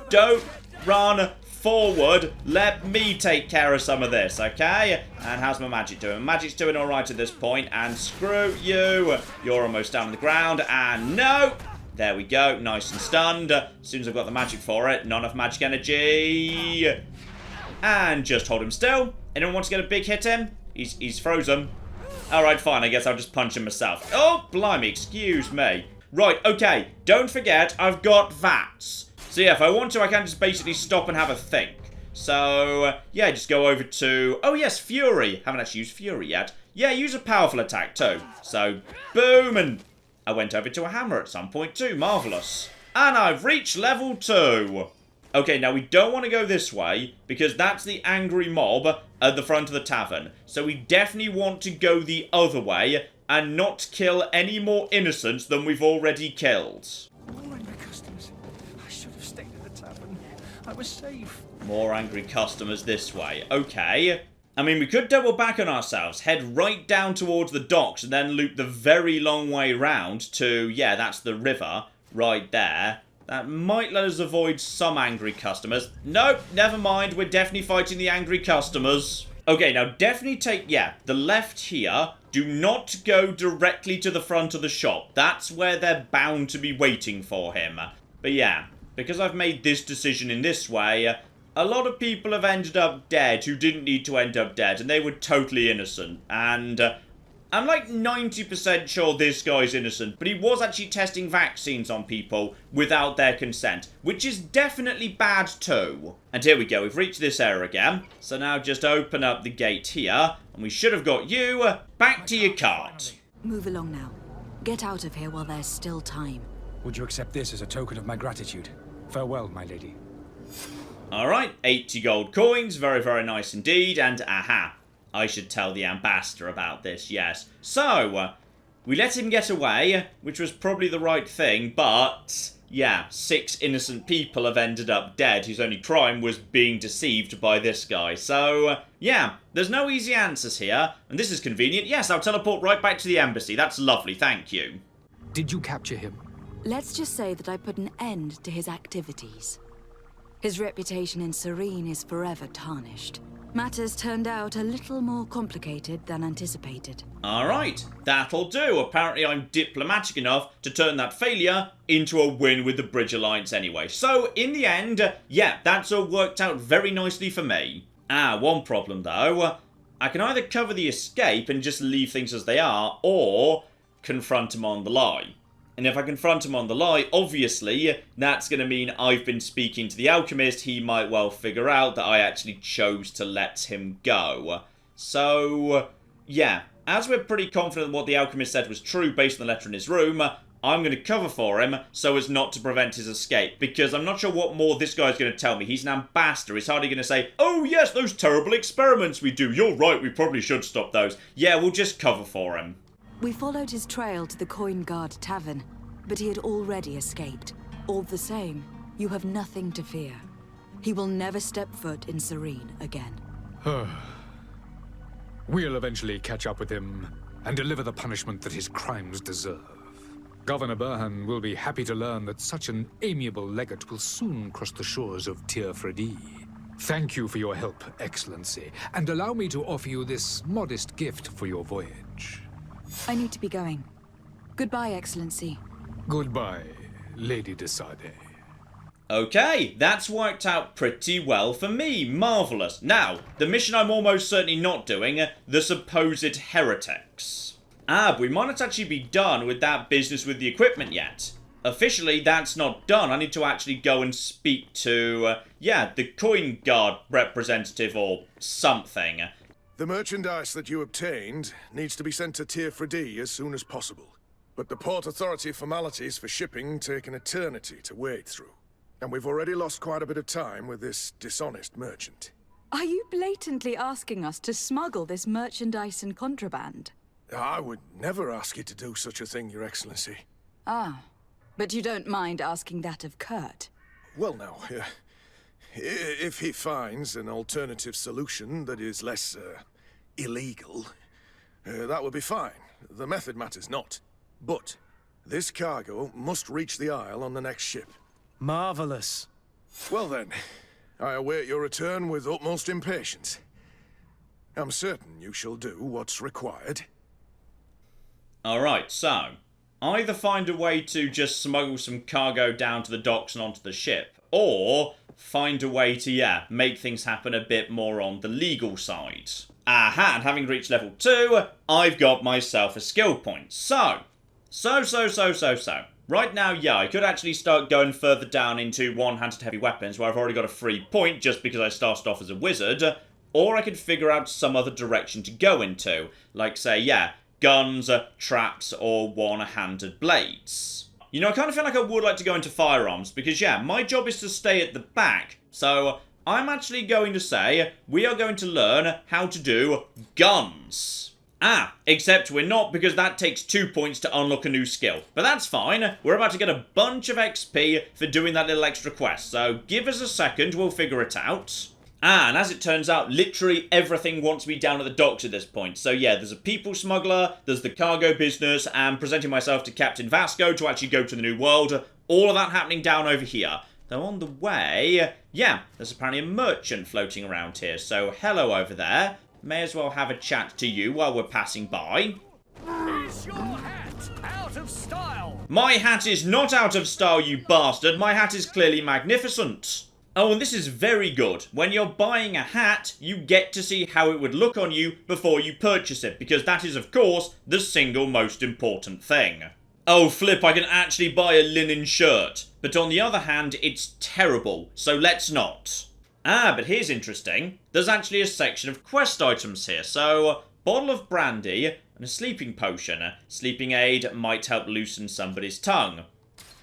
Don't run forward. Let me take care of some of this, okay? And how's my magic doing? Magic's doing all right at this point. And screw you. You're almost down on the ground. And no. There we go. Nice and stunned. As soon as I've got the magic for it. Not enough magic energy. And just hold him still. Anyone want to get a big hit in? He's frozen. Alright, fine. I guess I'll just punch him myself. Oh, blimey. Excuse me. Right, okay. Don't forget, I've got VATS. So, yeah, if I want to, I can just basically stop and have a think. So, yeah, just go over to... Oh, yes, Fury. Haven't actually used Fury yet. Yeah, use a powerful attack, too. So, boom, and I went over to a hammer at some point, too. Marvellous. And I've reached level 2. Okay, now we don't want to go this way, because that's the angry mob at the front of the tavern. So we definitely want to go the other way, and not kill any more innocents than we've already killed. More angry customers. I should have stayed at the tavern. I was safe. More angry customers this way. Okay. I mean, we could double back on ourselves, head right down towards the docks, and then loop the very long way round to, yeah, that's the river, right there. That might let us avoid some angry customers. Nope, never mind. We're definitely fighting the angry customers. Okay, now definitely take, the left here. Do not go directly to the front of the shop. That's where they're bound to be waiting for him. But yeah, because I've made this decision in this way, a lot of people have ended up dead who didn't need to end up dead, and they were totally innocent. And I'm like 90% sure this guy's innocent, but he was actually testing vaccines on people without their consent, which is definitely bad too. And here we go, we've reached this area again. So now just open up the gate here, and we should have got you back to your cart. Move along now. Get out of here while there's still time. Would you accept this as a token of my gratitude? Farewell, my lady. Alright, 80 gold coins, very, very nice indeed, and aha, I should tell the ambassador about this, yes. So, we let him get away, which was probably the right thing, but, yeah, 6 innocent people have ended up dead, whose only crime was being deceived by this guy. So, yeah, there's no easy answers here, and this is convenient. Yes, I'll teleport right back to the embassy, that's lovely, thank you. Did you capture him? Let's just say that I put an end to his activities. His reputation in Serene is forever tarnished. Matters turned out a little more complicated than anticipated. Alright, that'll do. Apparently I'm diplomatic enough to turn that failure into a win with the Bridge Alliance anyway. So, in the end, yeah, that's all worked out very nicely for me. One problem though. I can either cover the escape and just leave things as they are, or confront him on the lie. And if I confront him on the lie, obviously, that's going to mean I've been speaking to the alchemist. He might well figure out that I actually chose to let him go. So, yeah, as we're pretty confident what the alchemist said was true based on the letter in his room, I'm going to cover for him so as not to prevent his escape. Because I'm not sure what more this guy's going to tell me. He's an ambassador. He's hardly going to say, oh yes, those terrible experiments we do. You're right, we probably should stop those. Yeah, we'll just cover for him. We followed his trail to the Coin Guard Tavern, but he had already escaped. All the same, you have nothing to fear. He will never step foot in Serene again. We'll eventually catch up with him and deliver the punishment that his crimes deserve. Governor Burhan will be happy to learn that such an amiable legate will soon cross the shores of Teer Fradee. Thank you for your help, Excellency, and allow me to offer you this modest gift for your voyage. I need to be going. Goodbye, Excellency. Goodbye, Lady de Sade. Okay, that's worked out pretty well for me. Marvellous. Now, the mission I'm almost certainly not doing, the supposed heretics. But we might not actually be done with that business with the equipment yet. Officially, that's not done. I need to actually go and speak to, the Coin Guard representative or something. The merchandise that you obtained needs to be sent to Teer Fradee as soon as possible. But the Port Authority formalities for shipping take an eternity to wade through. And we've already lost quite a bit of time with this dishonest merchant. Are you blatantly asking us to smuggle this merchandise and contraband? I would never ask you to do such a thing, Your Excellency. But you don't mind asking that of Kurt? Well, now, if he finds an alternative solution that is less, illegal, that would be fine. The method matters not. But this cargo must reach the Isle on the next ship. Marvelous. Well then, I await your return with utmost impatience. I'm certain you shall do what's required. Alright, so, either find a way to just smuggle some cargo down to the docks and onto the ship, or find a way to, make things happen a bit more on the legal side. And having reached level 2, I've got myself a skill point. So. Right now, I could actually start going further down into one-handed heavy weapons, where I've already got a free point just because I started off as a wizard, or I could figure out some other direction to go into, like, say, guns, traps, or one-handed blades. You know, I kind of feel like I would like to go into firearms, because, my job is to stay at the back, so I'm actually going to say we are going to learn how to do guns. Except we're not, because that takes 2 points to unlock a new skill. But that's fine. We're about to get a bunch of XP for doing that little extra quest. So give us a second, we'll figure it out. And as it turns out, literally everything wants me down at the docks at this point. So there's a people smuggler, there's the cargo business, and presenting myself to Captain Vasco to actually go to the New World. All of that happening down over here. Though on the way, there's apparently a merchant floating around here. So hello over there. May as well have a chat to you while we're passing by. Is your hat out of style? My hat is not out of style, you bastard. My hat is clearly magnificent. Oh, and this is very good. When you're buying a hat, you get to see how it would look on you before you purchase it, because that is, of course, the single most important thing. Oh, flip, I can actually buy a linen shirt. But on the other hand, it's terrible, so let's not. But here's interesting. There's actually a section of quest items here. So, bottle of brandy and a sleeping potion. A sleeping aid might help loosen somebody's tongue.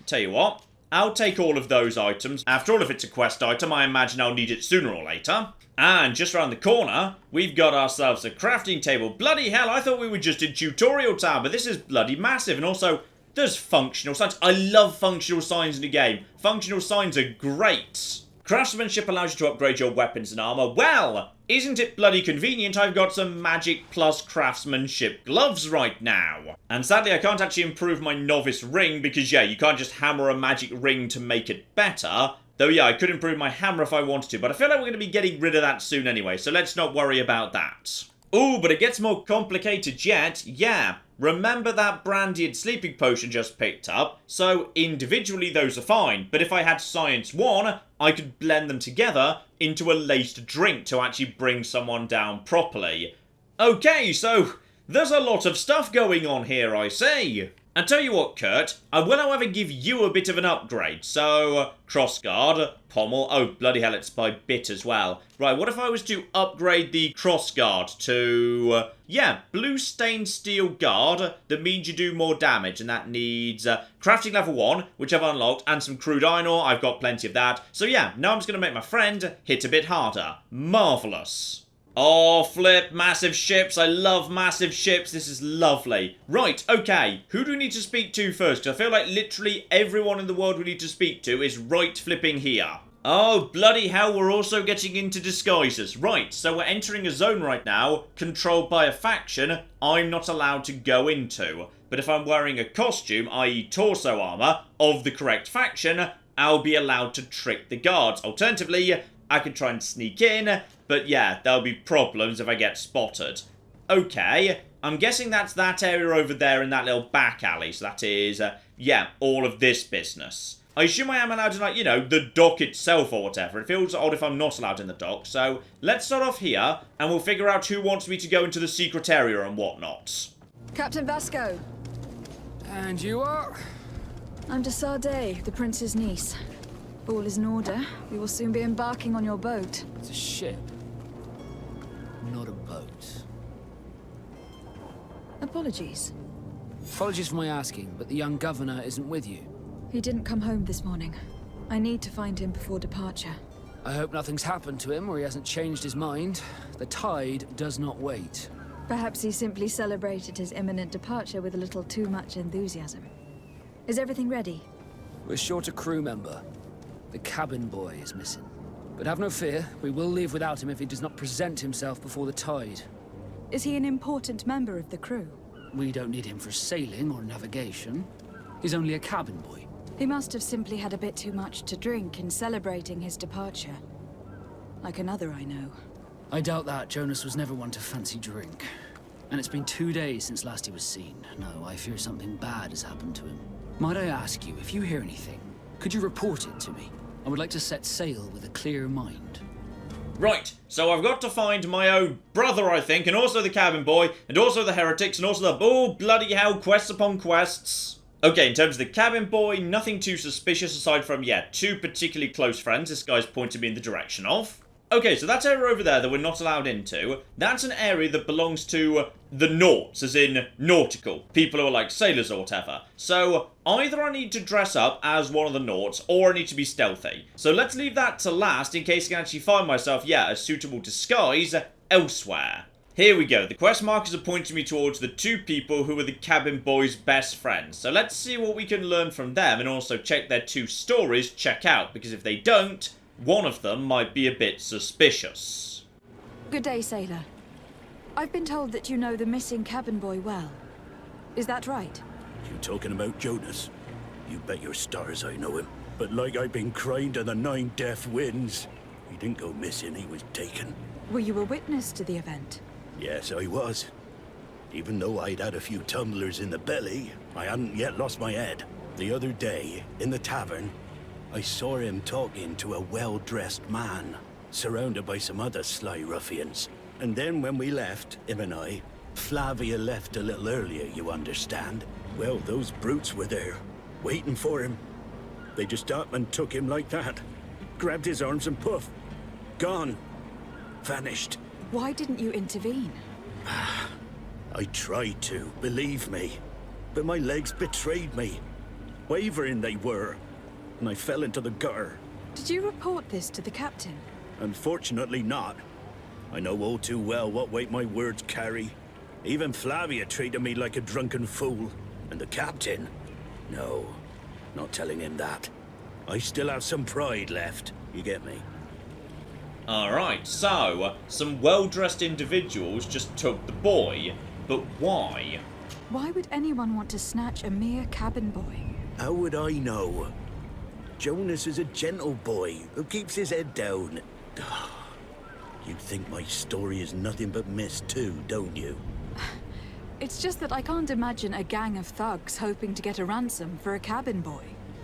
Tell you what, I'll take all of those items. After all, if it's a quest item, I imagine I'll need it sooner or later. And just around the corner, we've got ourselves a crafting table. Bloody hell, I thought we were just in tutorial town, but this is bloody massive. And also, there's functional signs. I love functional signs in the game. Functional signs are great. Craftsmanship allows you to upgrade your weapons and armor. Well, isn't it bloody convenient? I've got some magic plus craftsmanship gloves right now. And sadly, I can't actually improve my novice ring because, yeah, you can't just hammer a magic ring to make it better. Though, yeah, I could improve my hammer if I wanted to, but I feel like we're going to be getting rid of that soon anyway, so let's not worry about that. Ooh, but it gets more complicated yet. Yeah, remember that brandy and sleeping potion just picked up? So, individually, those are fine, but if I had Science 1, I could blend them together into a laced drink to actually bring someone down properly. Okay, so there's a lot of stuff going on here, I see. And tell you what, Kurt, I will however give you a bit of an upgrade. So, crossguard, pommel, oh bloody hell, it's by bit as well. Right, what if I was to upgrade the crossguard to, yeah, blue stained steel guard, that means you do more damage, and that needs crafting level 1, which I've unlocked, and some crude iron ore, I've got plenty of that. So yeah, now I'm just going to make my friend hit a bit harder. Marvellous. Oh, flip, massive ships. I love massive ships. This is lovely. Right, okay. Who do we need to speak to first? Because I feel like literally everyone in the world we need to speak to is right flipping here. Oh, bloody hell, we're also getting into disguises. Right, so we're entering a zone right now, controlled by a faction I'm not allowed to go into. But if I'm wearing a costume, i.e. torso armor, of the correct faction, I'll be allowed to trick the guards. Alternatively, I could try and sneak in, but yeah, there'll be problems if I get spotted. Okay, I'm guessing that's that area over there in that little back alley, so that is, yeah, all of this business. I assume I am allowed in, like, you know, the dock itself or whatever. It feels odd if I'm not allowed in the dock, so let's start off here, and we'll figure out who wants me to go into the secret area and whatnot. Captain Vasco. And you are? I'm de Sade, the prince's niece. All is in order. We will soon be embarking on your boat. It's a ship, not a boat. Apologies. Apologies for my asking, but the young governor isn't with you. He didn't come home this morning. I need to find him before departure. I hope nothing's happened to him or he hasn't changed his mind. The tide does not wait. Perhaps he simply celebrated his imminent departure with a little too much enthusiasm. Is everything ready? We're short a crew member. The cabin boy is missing. But have no fear, we will leave without him if he does not present himself before the tide. Is he an important member of the crew? We don't need him for sailing or navigation. He's only a cabin boy. He must have simply had a bit too much to drink in celebrating his departure. Like another I know. I doubt that. Jonas was never one to fancy drink. And it's been 2 days since last he was seen. No, I fear something bad has happened to him. Might I ask you, if you hear anything, could you report it to me? I would like to set sail with a clear mind. Right, so I've got to find my own brother, I think, and also the cabin boy, and also the heretics, and also the, oh, bloody hell, quests upon quests. Okay, in terms of the cabin boy, nothing too suspicious aside from, yeah, 2 particularly close friends this guy's pointed me in the direction of. Okay, so that area over there that we're not allowed into, that's an area that belongs to the Nauts, as in nautical. People who are like sailors or whatever. So, either I need to dress up as one of the Nauts, or I need to be stealthy. So let's leave that to last in case I can actually find myself, yeah, a suitable disguise elsewhere. Here we go. The quest markers are pointing me towards the 2 people who are the cabin boy's best friends. So let's see what we can learn from them and also check their 2 stories check out. Because if they don't, one of them might be a bit suspicious. Good day, sailor. I've been told that you know the missing cabin boy well. Is that right? You talking about Jonas? You bet your stars I know him. But like I've been crying to the 9 deaf winds, he didn't go missing, he was taken. Were you a witness to the event? Yes, I was. Even though I'd had a few tumblers in the belly, I hadn't yet lost my head. The other day, in the tavern, I saw him talking to a well-dressed man, surrounded by some other sly ruffians. And then when we left, him and I, Flavia left a little earlier, you understand. Well, those brutes were there, waiting for him. They just up and took him like that. Grabbed his arms and poof, gone. Vanished. Why didn't you intervene? I tried to, believe me. But my legs betrayed me. Wavering they were. and I fell into the gutter. Did you report this to the captain? Unfortunately not. I know all too well what weight my words carry. Even Flavia treated me like a drunken fool. And the captain? No, not telling him that. I still have some pride left, you get me? Alright, so, some well-dressed individuals just took the boy, but why? Why would anyone want to snatch a mere cabin boy? How would I know? Jonas is a gentle boy who keeps his head down. You think my story is nothing but mist too, don't you? It's just that I can't imagine a gang of thugs hoping to get a ransom for a cabin boy.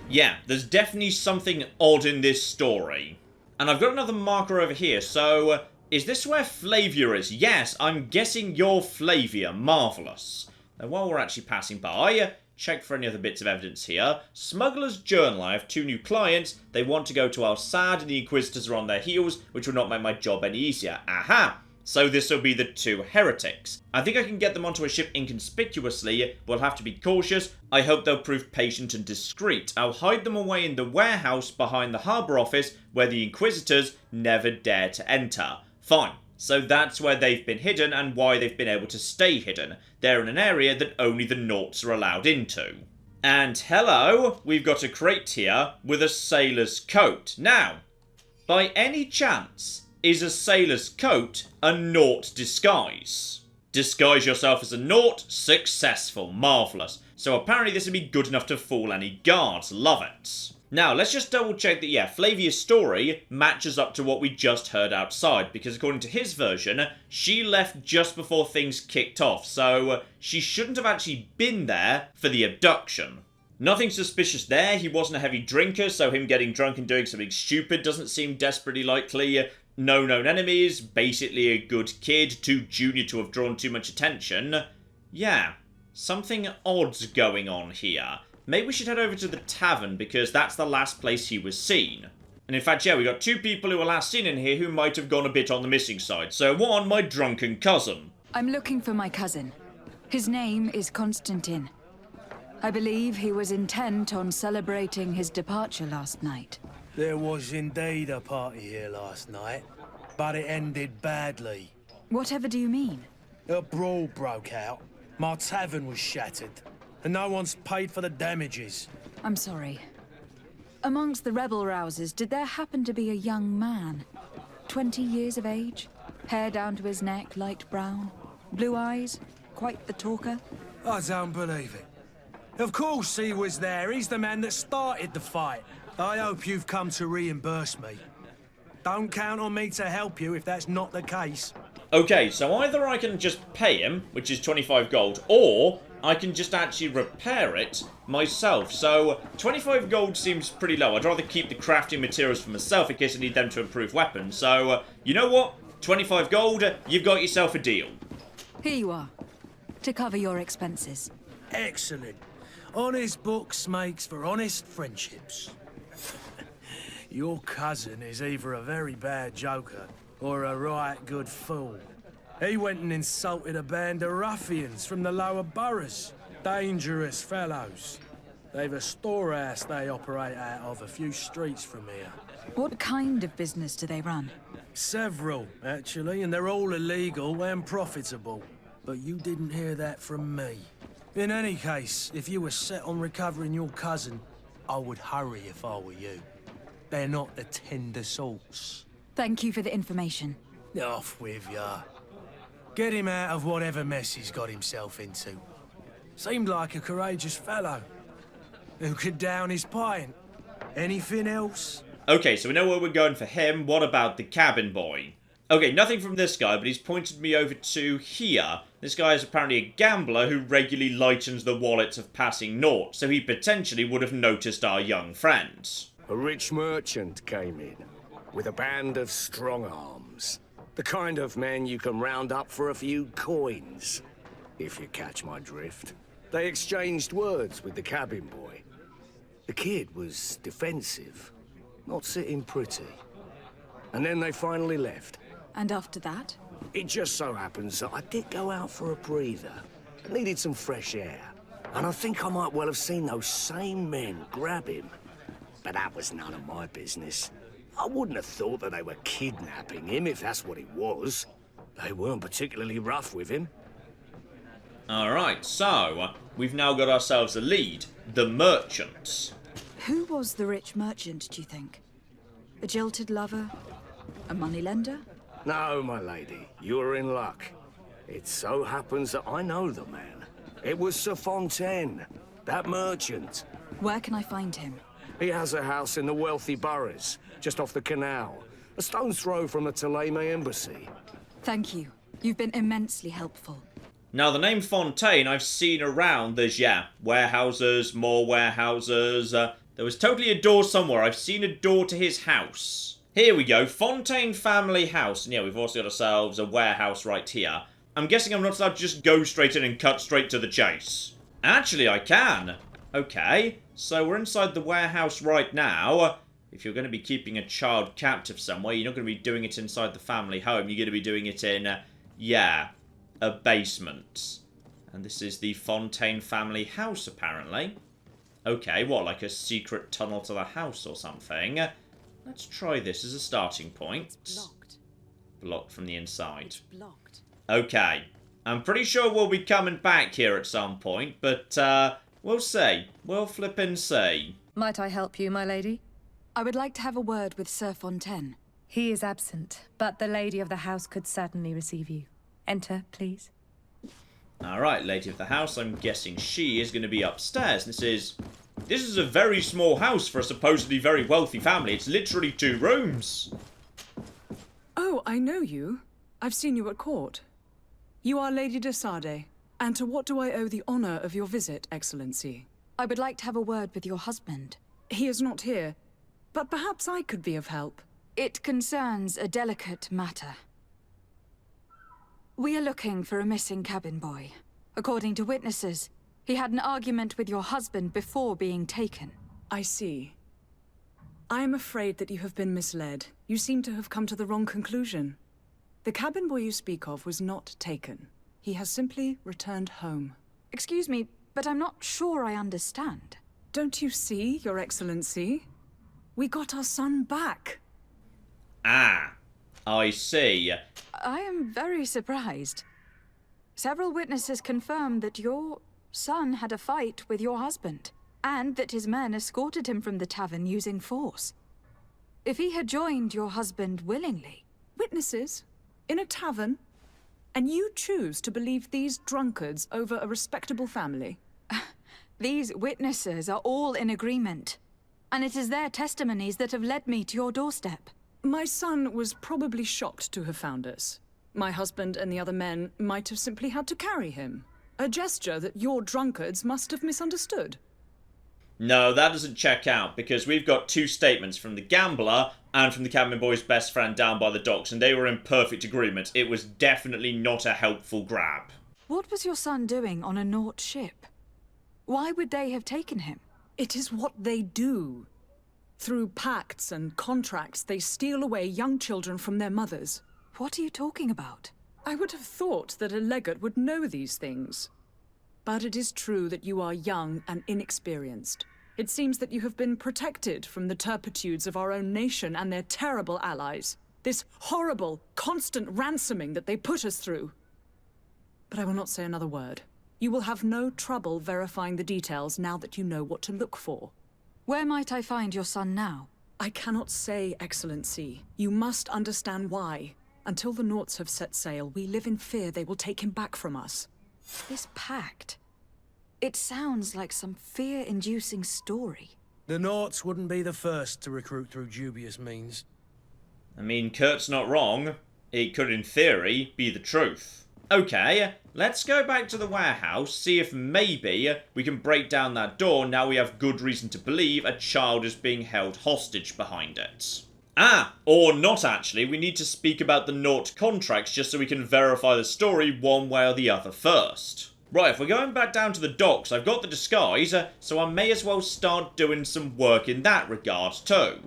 Yeah, there's definitely something odd in this story. And I've got another marker over here, so is this where Flavia is? Yes, I'm guessing you're Flavia. Marvellous. Now, while we're actually passing by, check for any other bits of evidence here. Smuggler's Journal. I have 2 new clients. They want to go to Al-Sad, and the Inquisitors are on their heels, which will not make my job any easier. Aha! So this will be the 2 heretics. I think I can get them onto a ship inconspicuously, but we'll have to be cautious. I hope they'll prove patient and discreet. I'll hide them away in the warehouse behind the harbour office, where the Inquisitors never dare to enter. Fine. So that's where they've been hidden and why they've been able to stay hidden. They're in an area that only the Naughts are allowed into. And hello, we've got a crate here with a sailor's coat. Now, by any chance, is a sailor's coat a Naught disguise? Disguise yourself as a Naught, successful, marvellous. So apparently this would be good enough to fool any guards, love it. Now, let's just double check that, yeah, Flavia's story matches up to what we just heard outside, because according to his version, she left just before things kicked off, so she shouldn't have actually been there for the abduction. Nothing suspicious there, he wasn't a heavy drinker, so him getting drunk and doing something stupid doesn't seem desperately likely. No known enemies, basically a good kid, too junior to have drawn too much attention. Yeah, something odd's going on here. Maybe we should head over to the tavern, because that's the last place he was seen. And in fact, yeah, we got 2 people who were last seen in here who might have gone a bit on the missing side. So one, my drunken cousin. I'm looking for my cousin. His name is Constantin. I believe he was intent on celebrating his departure last night. There was indeed a party here last night, but it ended badly. Whatever do you mean? A brawl broke out. My tavern was shattered, and no one's paid for the damages. I'm sorry. Amongst the rebel rousers, did there happen to be a young man? 20 years of age? Hair down to his neck, light brown? Blue eyes? Quite the talker? I don't believe it. Of course he was there. He's the man that started the fight. I hope you've come to reimburse me. Don't count on me to help you if that's not the case. Okay, so either I can just pay him, which is 25 gold, or I can just actually repair it myself. So 25 gold seems pretty low. I'd rather keep the crafting materials for myself in case I need them to improve weapons. So, you know what? 25 gold, you've got yourself a deal. Here you are, to cover your expenses. Excellent. Honest books makes for honest friendships. Your cousin is either a very bad joker or a right good fool. He went and insulted a band of ruffians from the lower boroughs. Dangerous fellows. They've a storehouse they operate out of a few streets from here. What kind of business do they run? Several, actually, and they're all illegal and profitable. But you didn't hear that from me. In any case, if you were set on recovering your cousin, I would hurry if I were you. They're not the tender sorts. Thank you for the information. Off with ya. Get him out of whatever mess he's got himself into. Seemed like a courageous fellow. Who could down his pint? Anything else? Okay, so we know where we're going for him. What about the cabin boy? Okay, nothing from this guy, but he's pointed me over to here. This guy is apparently a gambler who regularly lightens the wallets of passing naught, so he potentially would have noticed our young friends. A rich merchant came in, with a band of strong arms. The kind of men you can round up for a few coins, if you catch my drift. They exchanged words with the cabin boy. The kid was defensive, not sitting pretty. And then they finally left. And after that? It just so happens that I did go out for a breather. I needed some fresh air. And I think I might well have seen those same men grab him. but that was none of my business. I wouldn't have thought that they were kidnapping him if that's what it was. They weren't particularly rough with him. Alright, so we've now got ourselves a lead. The merchants. Who was the rich merchant, do you think? A jilted lover? A moneylender? No, my lady, you're in luck. It so happens that I know the man. It was Sir Fontaine, that merchant. Where can I find him? He has a house in the wealthy boroughs, just off the canal. A stone's throw from the Theleme embassy. Thank you. You've been immensely helpful. Now, the name Fontaine I've seen around. There's, warehouses, more warehouses. There was totally a door somewhere. I've seen a door to his house. Here we go, Fontaine family house. And yeah, we've also got ourselves a warehouse right here. I'm guessing I'm not allowed to just go straight in and cut straight to the chase. Actually, I can. Okay, so we're inside the warehouse right now. If you're going to be keeping a child captive somewhere, you're not going to be doing it inside the family home. You're going to be doing it in, a basement. And this is the Fontaine family house, apparently. Okay, what, like a secret tunnel to the house or something? Let's try this as a starting point. It's blocked. Blocked from the inside. It's blocked. Okay. I'm pretty sure we'll be coming back here at some point, but, we'll see. We'll flip and see. Might I help you, my lady? I would like to have a word with Sir Fontaine. He is absent, but the lady of the house could certainly receive you. Enter, please. Alright, lady of the house, I'm guessing she is going to be upstairs. This is a very small house for a supposedly very wealthy family. It's literally 2 rooms. Oh, I know you. I've seen you at court. You are Lady de Sade. And to what do I owe the honor of your visit, Excellency? I would like to have a word with your husband. He is not here, but perhaps I could be of help. It concerns a delicate matter. We are looking for a missing cabin boy. According to witnesses, he had an argument with your husband before being taken. I see. I am afraid that you have been misled. You seem to have come to the wrong conclusion. The cabin boy you speak of was not taken. He has simply returned home. Excuse me, but I'm not sure I understand. Don't you see, Your Excellency? We got our son back. Ah, I see. I am very surprised. Several witnesses confirmed that your son had a fight with your husband, and that his men escorted him from the tavern using force. If he had joined your husband willingly... Witnesses? In a tavern? And you choose to believe these drunkards over a respectable family? These witnesses are all in agreement, and it is their testimonies that have led me to your doorstep. My son was probably shocked to have found us. My husband and the other men might have simply had to carry him. A gesture that your drunkards must have misunderstood. No, that doesn't check out, because we've got 2 statements from the gambler and from the cabin boy's best friend down by the docks, and they were in perfect agreement. It was definitely not a helpful grab. What was your son doing on a Naut ship? Why would they have taken him? It is what they do. Through pacts and contracts, they steal away young children from their mothers. What are you talking about? I would have thought that a legate would know these things. But it is true that you are young and inexperienced. It seems that you have been protected from the turpitudes of our own nation and their terrible allies. This horrible, constant ransoming that they put us through. But I will not say another word. You will have no trouble verifying the details now that you know what to look for. Where might I find your son now? I cannot say, Excellency. You must understand why. Until the Nauts have set sail, we live in fear they will take him back from us. This pact... It sounds like some fear-inducing story. The Nauts wouldn't be the first to recruit through dubious means. I mean, Kurt's not wrong. It could, in theory, be the truth. Okay, let's go back to the warehouse, see if maybe we can break down that door now we have good reason to believe a child is being held hostage behind it. Ah, or not actually, we need to speak about the Naut contracts just so we can verify the story one way or the other first. Right, if we're going back down to the docks, I've got the disguise, so I may as well start doing some work in that regard too.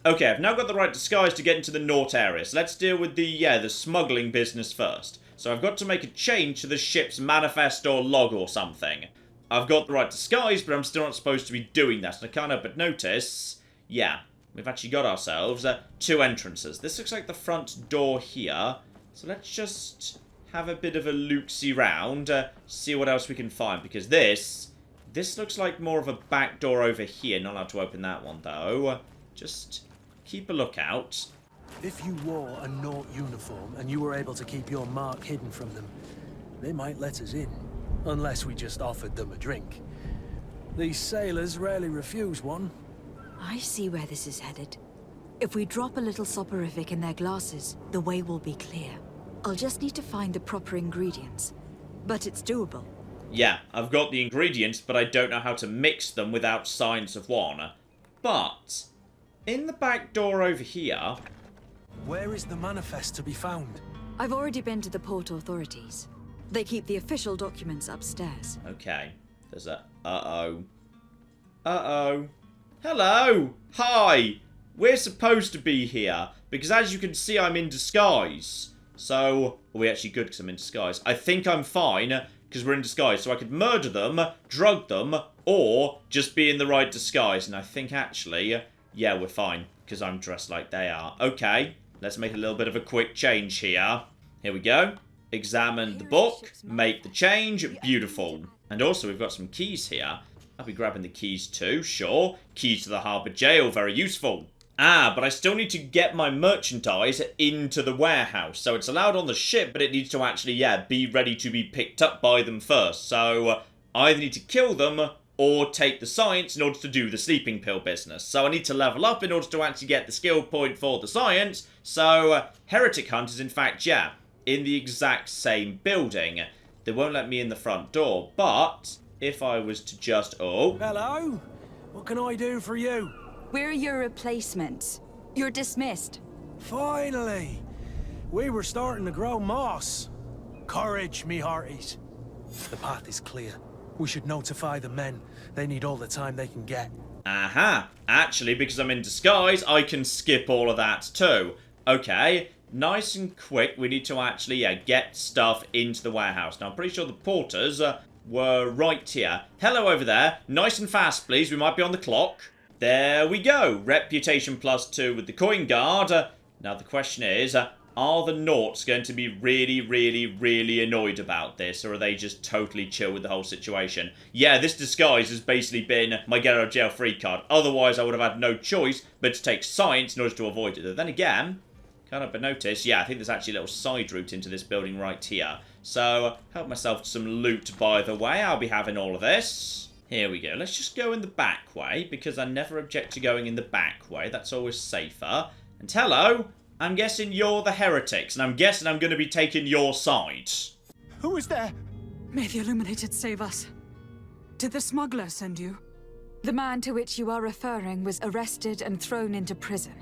Okay, I've now got the right disguise to get into the Naut area, so let's deal with the smuggling business first. So I've got to make a change to the ship's manifest or log or something. I've got the right disguise, but I'm still not supposed to be doing that, and I can't help but notice... yeah, we've actually got ourselves 2 entrances. This looks like the front door here. So let's just have a bit of a look-see round, see what else we can find. Because this looks like more of a back door over here. Not allowed to open that one, though. Just keep a lookout. If you wore a Naut uniform and you were able to keep your mark hidden from them, they might let us in. Unless we just offered them a drink. These sailors rarely refuse one. I see where this is headed. If we drop a little soporific in their glasses, the way will be clear. I'll just need to find the proper ingredients. But it's doable. Yeah, I've got the ingredients, but I don't know how to mix them without signs of one. But in the back door over here... Where is the manifest to be found? I've already been to the port authorities. They keep the official documents upstairs. Okay. There's a... Uh-oh. Uh-oh. Hello! Hi! We're supposed to be here, because as you can see, I'm in disguise. So, are we actually good because I'm in disguise? I think I'm fine, because we're in disguise. So I could murder them, drug them, or just be in the right disguise. And I think actually, yeah, we're fine, because I'm dressed like they are. Okay, let's make a little bit of a quick change here. Here we go. Examine the book, make the change, beautiful. And also, we've got some keys here. I'll be grabbing the keys too, sure. Keys to the harbour jail, very useful. Ah, but I still need to get my merchandise into the warehouse. So it's allowed on the ship, but it needs to actually, yeah, be ready to be picked up by them first. So I either need to kill them or take the science in order to do the sleeping pill business. So I need to level up in order to actually get the skill point for the science. So Heretic Hunt is in fact, yeah, in the exact same building. They won't let me in the front door, but if I was to just... Oh. Hello? What can I do for you? We're your replacements. You're dismissed. Finally! We were starting to grow moss. Courage, me hearties. The path is clear. We should notify the men. They need all the time they can get. Aha! Actually, because I'm in disguise, I can skip all of that too. Okay, nice and quick. We need to actually, yeah, get stuff into the warehouse. Now, I'm pretty sure the porters were right here. Hello over there. Nice and fast, please. We might be on the clock. There we go. Reputation +2 with the coin guard. Now, the question is, are the Nauts going to be really, really, really annoyed about this? Or are they just totally chill with the whole situation? Yeah, this disguise has basically been my get out of jail free card. Otherwise, I would have had no choice but to take science in order to avoid it. Then again, can't help but notice, yeah, I think there's actually a little side route into this building right here. So, help myself to some loot, by the way. I'll be having all of this. Here we go. Let's just go in the back way, because I never object to going in the back way. That's always safer. And hello, I'm guessing you're the heretics, and I'm guessing I'm going to be taking your side. Who is there? May the Illuminated save us. Did the smuggler send you? The man to which you are referring was arrested and thrown into prison.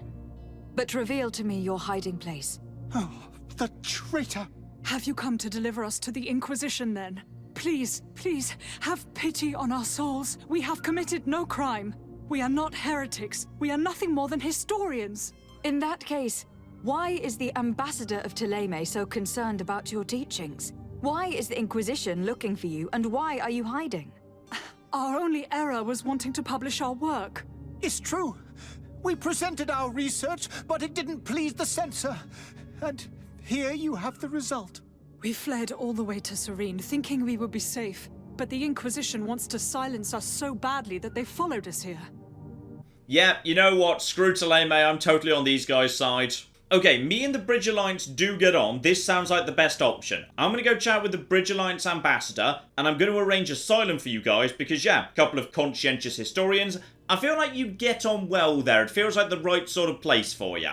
But reveal to me your hiding place. Oh, the traitor! Have you come to deliver us to the Inquisition, then? Please, please, have pity on our souls. We have committed no crime. We are not heretics. We are nothing more than historians. In that case, why is the ambassador of Thélème so concerned about your teachings? Why is the Inquisition looking for you, and why are you hiding? Our only error was wanting to publish our work. It's true. We presented our research, but it didn't please the censor. And here you have the result. We fled all the way to Serene, thinking we would be safe. But the Inquisition wants to silence us so badly that they followed us here. Yeah, you know what? Screw Thélème, I'm totally on these guys' side. Okay, me and the Bridge Alliance do get on. This sounds like the best option. I'm going to go chat with the Bridge Alliance ambassador, and I'm going to arrange asylum for you guys, because yeah, a couple of conscientious historians. I feel like you get on well there. It feels like the right sort of place for you.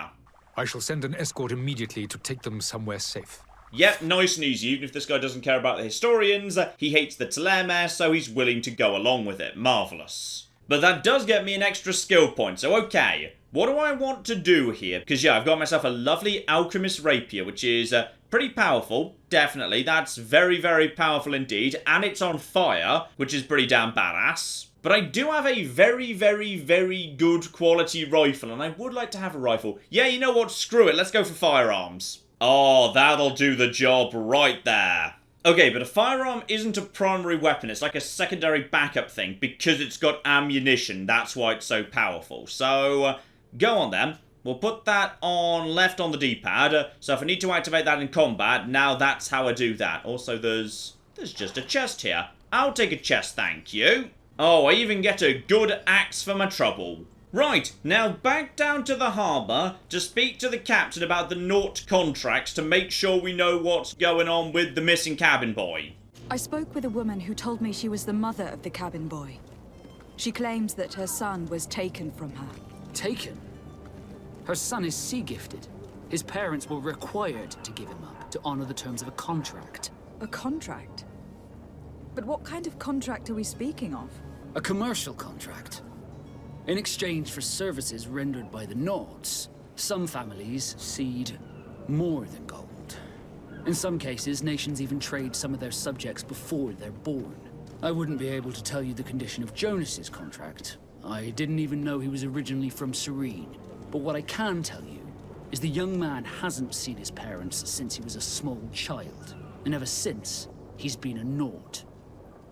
I shall send an escort immediately to take them somewhere safe. Yep, nice and easy. Even if this guy doesn't care about the historians, he hates the Thélème, so he's willing to go along with it. Marvellous. But that does get me an extra skill point, so okay. What do I want to do here? Because yeah, I've got myself a lovely alchemist rapier, which is pretty powerful. Definitely, that's very, very powerful indeed. And it's on fire, which is pretty damn badass. But I do have a very, very, very good quality rifle, and I would like to have a rifle. Yeah, you know what? Screw it. Let's go for firearms. Oh, that'll do the job right there. Okay, but a firearm isn't a primary weapon. It's like a secondary backup thing because it's got ammunition. That's why it's so powerful. So, go on then. We'll put that on left on the D-pad. So if I need to activate that in combat, now that's how I do that. Also, there's just a chest here. I'll take a chest, thank you. Oh, I even get a good axe for my trouble. Right, now back down to the harbour to speak to the captain about the Naught contracts to make sure we know what's going on with the missing cabin boy. I spoke with a woman who told me she was the mother of the cabin boy. She claims that her son was taken from her. Taken? Her son is sea-gifted. His parents were required to give him up to honor the terms of a contract. A contract? But what kind of contract are we speaking of? A commercial contract. In exchange for services rendered by the Naughts, some families cede more than gold. In some cases, nations even trade some of their subjects before they're born. I wouldn't be able to tell you the condition of Jonas's contract. I didn't even know he was originally from Serene. But what I can tell you is the young man hasn't seen his parents since he was a small child. And ever since, he's been a Naught.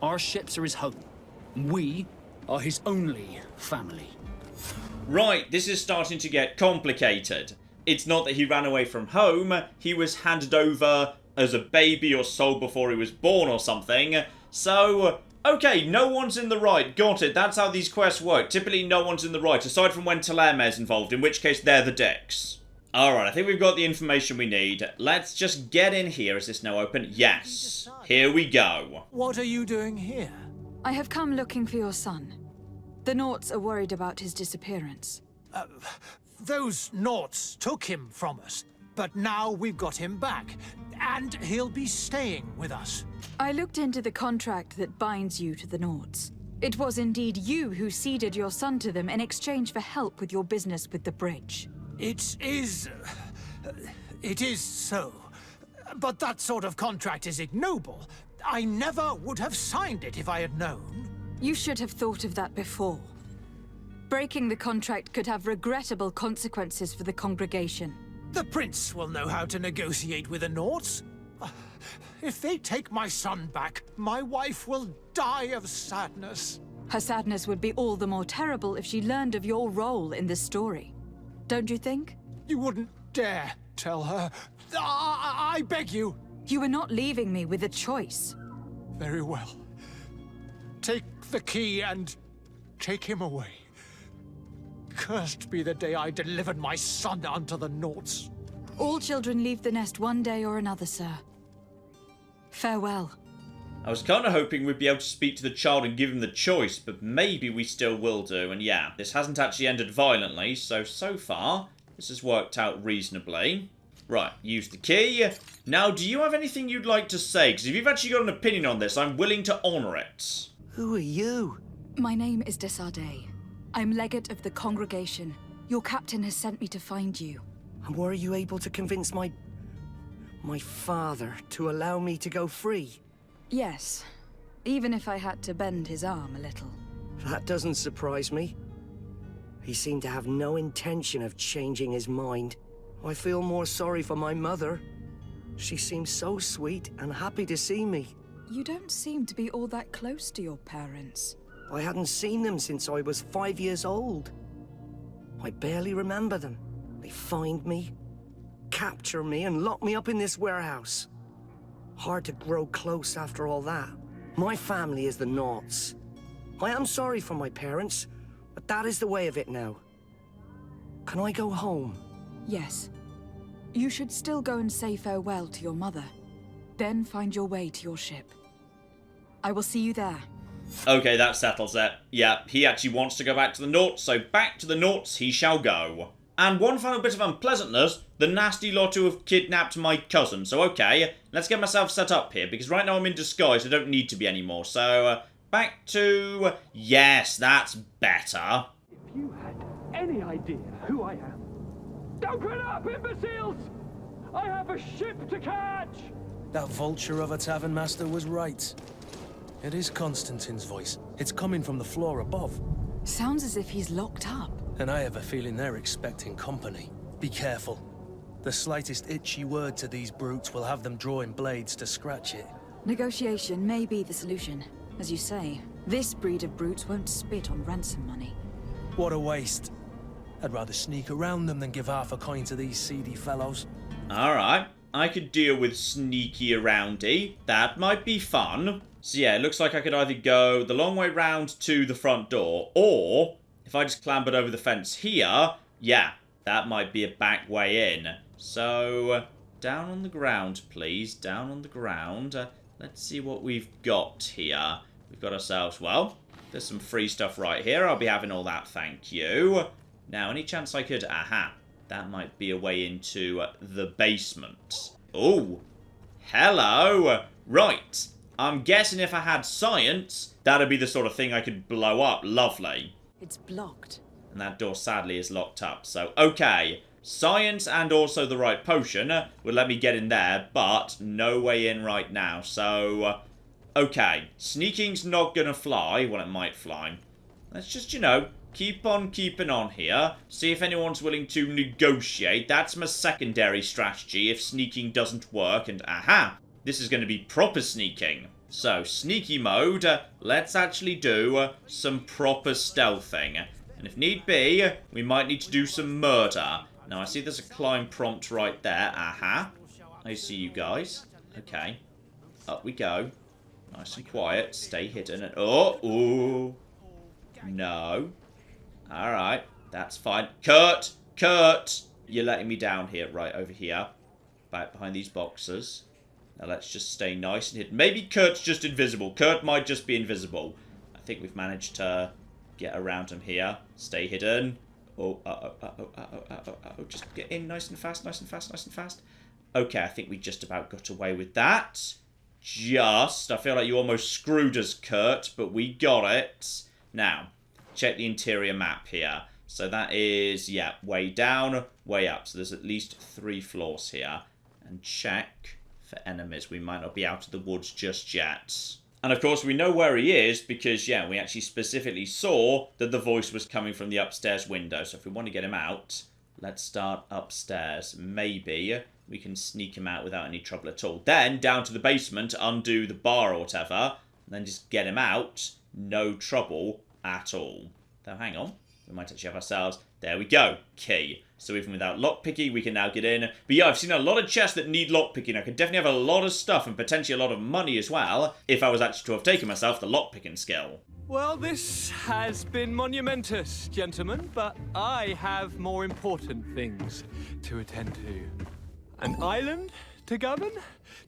Our ships are his home. We are his only family. Right, this is starting to get complicated. It's not that he ran away from home, he was handed over as a baby or sold before he was born or something. So, okay, no one's in the right. Got it, that's how these quests work. Typically no one's in the right, aside from when Telerme's involved, in which case they're the dicks. Alright, I think we've got the information we need. Let's just get in here. Is this now open? Yes. Here we go. What are you doing here? I have come looking for your son. The Naughts are worried about his disappearance. Those Naughts took him from us, but now we've got him back, and he'll be staying with us. I looked into the contract that binds you to the Naughts. It was indeed you who ceded your son to them in exchange for help with your business with the bridge. It is so. But that sort of contract is ignoble. I never would have signed it if I had known. You should have thought of that before. Breaking the contract could have regrettable consequences for the congregation. The prince will know how to negotiate with the Naughts. If they take my son back, my wife will die of sadness. Her sadness would be all the more terrible if she learned of your role in this story. Don't you think? You wouldn't dare tell her. I beg you. You are not leaving me with a choice. Very well. Take the key and take him away. Cursed be the day I delivered my son unto the Naughts. All children leave the nest one day or another, sir. Farewell. I was kind of hoping we'd be able to speak to the child and give him the choice, but maybe we still will do. And yeah, this hasn't actually ended violently, so far, this has worked out reasonably. Right, use the key. Now, do you have anything you'd like to say? Because if you've actually got an opinion on this, I'm willing to honour it. Who are you? My name is Desardet. I'm legate of the congregation. Your captain has sent me to find you. And were you able to convince my father to allow me to go free? Yes, even if I had to bend his arm a little. That doesn't surprise me. He seemed to have no intention of changing his mind. I feel more sorry for my mother. She seems so sweet and happy to see me. You don't seem to be all that close to your parents. I hadn't seen them since I was 5 years old. I barely remember them. They find me, capture me, and lock me up in this warehouse. Hard to grow close after all that. My family is the Naughts. I am sorry for my parents, but that is the way of it now. Can I go home? Yes. You should still go and say farewell to your mother. Then find your way to your ship. I will see you there. Okay, that settles it. Yeah, he actually wants to go back to the Naughts, so back to the Naughts he shall go. And one final bit of unpleasantness, the nasty lot who have kidnapped my cousin. So okay, let's get myself set up here, because right now I'm in disguise, I don't need to be anymore. So, back to... Yes, that's better. If you had any idea who I am... Don't get up, imbeciles! I have a ship to catch! That vulture of a tavern master was right. It is Constantin's voice. It's coming from the floor above. Sounds as if he's locked up. And I have a feeling they're expecting company. Be careful. The slightest itchy word to these brutes will have them drawing blades to scratch it. Negotiation may be the solution. As you say, this breed of brutes won't spit on ransom money. What a waste. I'd rather sneak around them than give half a coin to these seedy fellows. Alright, I could deal with sneaky aroundy. That might be fun. So yeah, it looks like I could either go the long way round to the front door, or if I just clambered over the fence here, yeah, that might be a back way in. So, down on the ground, please. Down on the ground. Let's see what we've got here. We've got ourselves, well, there's some free stuff right here. I'll be having all that, thank you. Now, any chance I could... Aha. That might be a way into the basement. Oh. Hello. Right. I'm guessing if I had science, that'd be the sort of thing I could blow up. Lovely. It's blocked. And that door, sadly, is locked up. So, okay. Science and also the right potion would let me get in there, but no way in right now. So, okay. Sneaking's not gonna fly. Well, it might fly. Let's just, you know, keep on keeping on here. See if anyone's willing to negotiate. That's my secondary strategy if sneaking doesn't work. And, aha! This is going to be proper sneaking. So, sneaky mode. Let's actually do some proper stealthing. And if need be, we might need to do some murder. Now, I see there's a climb prompt right there. Aha. I see you guys. Okay. Up we go. Nice and quiet. Stay hidden. And oh, ooh. No. Alright. That's fine. Kurt! Kurt! You're letting me down here. Right, over here. Back behind these boxes. Now, let's just stay nice and hidden. Maybe Kurt's just invisible. Kurt might just be invisible. I think we've managed to get around him here. Stay hidden. Oh, just get in nice and fast, nice and fast, nice and fast. Okay, I think we just about got away with that. Just. I feel like you almost screwed us, Kurt, but we got it. Now, check the interior map here. So that is, yeah, way down, way up. So there's at least 3 floors here. And check for enemies. We might not be out of the woods just yet. And of course, we know where he is because, yeah, we actually specifically saw that the voice was coming from the upstairs window. So if we want to get him out, let's start upstairs. Maybe we can sneak him out without any trouble at all. Then, down to the basement, undo the bar or whatever, and then just get him out. No trouble at all. Now, hang on. We might actually have ourselves... There we go. Key. So even without lockpicking, we can now get in. But yeah, I've seen a lot of chests that need lockpicking. I could definitely have a lot of stuff and potentially a lot of money as well if I was actually to have taken myself the lockpicking skill. Well, this has been monumentous, gentlemen, but I have more important things to attend to. An island to govern,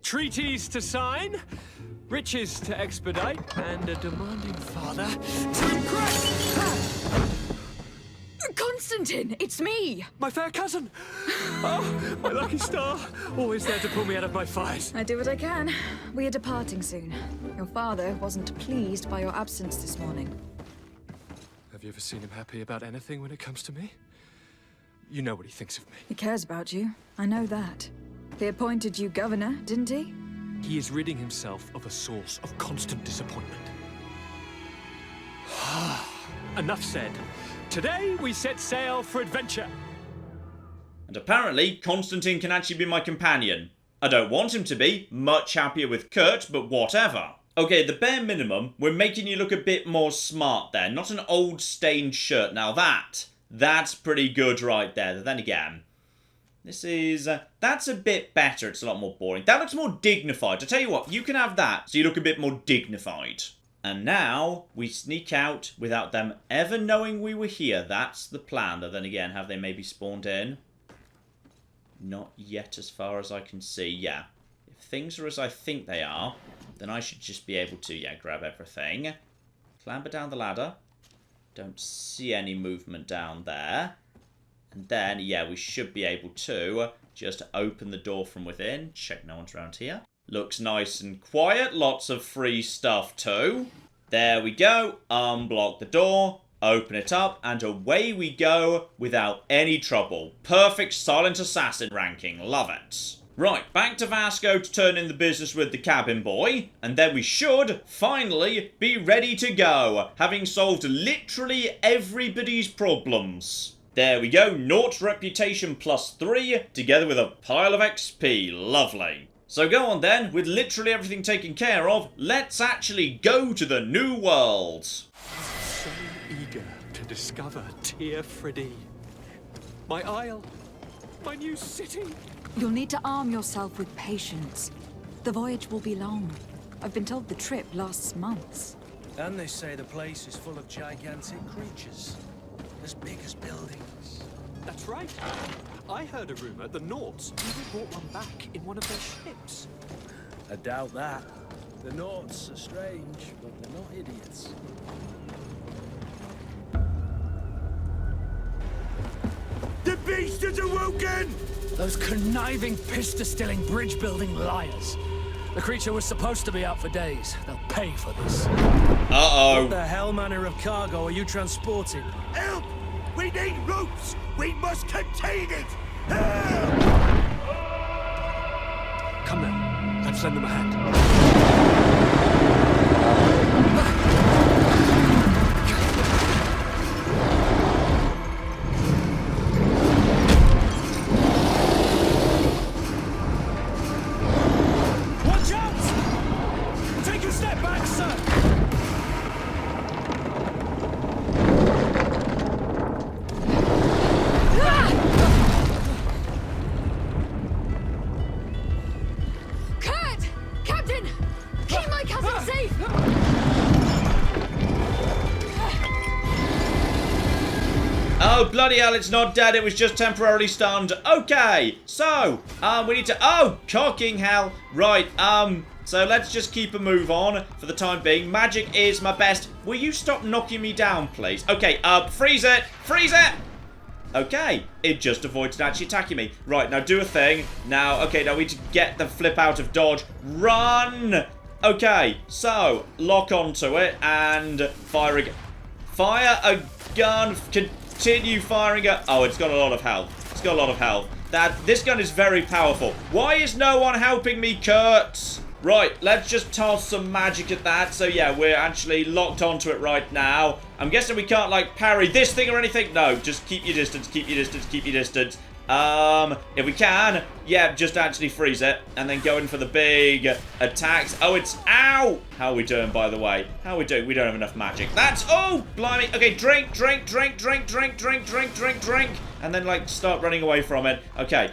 treaties to sign, riches to expedite, and a demanding father to impress. Constantin, it's me! My fair cousin! Oh, my lucky star. Always there to pull me out of my fight. I do what I can. We are departing soon. Your father wasn't pleased by your absence this morning. Have you ever seen him happy about anything when it comes to me? You know what he thinks of me. He cares about you. I know that. He appointed you governor, didn't he? He is ridding himself of a source of constant disappointment. Enough said. Today, we set sail for adventure. And apparently, Constantin can actually be my companion. I don't want him to be. Much happier with Kurt, but whatever. Okay, the bare minimum, we're making you look a bit more smart there. Not an old stained shirt. Now that's pretty good right there. But then again, this is... that's a bit better. It's a lot more boring. That looks more dignified. I tell you what, you can have that so you look a bit more dignified. And now, we sneak out without them ever knowing we were here. That's the plan. But then again, have they maybe spawned in? Not yet as far as I can see. Yeah. If things are as I think they are, then I should just be able to, yeah, grab everything. Clamber down the ladder. Don't see any movement down there. And then, yeah, we should be able to just open the door from within. Check no one's around here. Looks nice and quiet. Lots of free stuff too. There we go. Unblock the door. Open it up. And away we go without any trouble. Perfect silent assassin ranking. Love it. Right, back to Vasco to turn in the business with the cabin boy. And then we should, finally, be ready to go. Having solved literally everybody's problems. There we go. Naught reputation +3, together with a pile of XP. Lovely. So go on then, with literally everything taken care of, let's actually go to the new world. So eager to discover Teer Fradee. My isle, my new city. You'll need to arm yourself with patience. The voyage will be long. I've been told the trip lasts months. And they say the place is full of gigantic creatures, as big as buildings. That's right. I heard a rumor the Nauts even brought one back in one of their ships. I doubt that. The Nauts are strange, but they're not idiots. The beast is awoken! Those conniving, piss-distilling, bridge-building liars. The creature was supposed to be out for days. They'll pay for this. Uh-oh. What the hell manner of cargo are you transporting? Help! We need ropes! We must contain it! Help! Come now, let's lend them a hand. Watch out! Take a step back, sir! Kurt! Captain! Keep my cousin safe! Oh, bloody hell, it's not dead. It was just temporarily stunned. Okay, so, we need to... Oh, cocking hell. Right, so let's just keep a move on for the time being. Magic is my best. Will you stop knocking me down, please? Okay, freeze it. Freeze it. Okay, it just avoided actually attacking me. Right, now do a thing. Now, okay, now we need to get the flip out of dodge. Run! Okay, so, lock onto it and fire a... Fire a gun. Continue firing it. Oh, it's got a lot of health. It's got a lot of health. This gun is very powerful. Why is no one helping me, Kurt? Right, let's just toss some magic at that. So yeah, we're actually locked onto it right now. I'm guessing we can't, like, parry this thing or anything. No, just keep your distance, keep your distance, keep your distance. If we can, yeah, just actually freeze it and then go in for the big attacks. Oh, it's... Ow! How are we doing, by the way? How are we doing? We don't have enough magic. That's... Oh, blimey. Okay, drink, drink, drink, drink, drink, drink, drink, drink, drink. And then, like, start running away from it. Okay,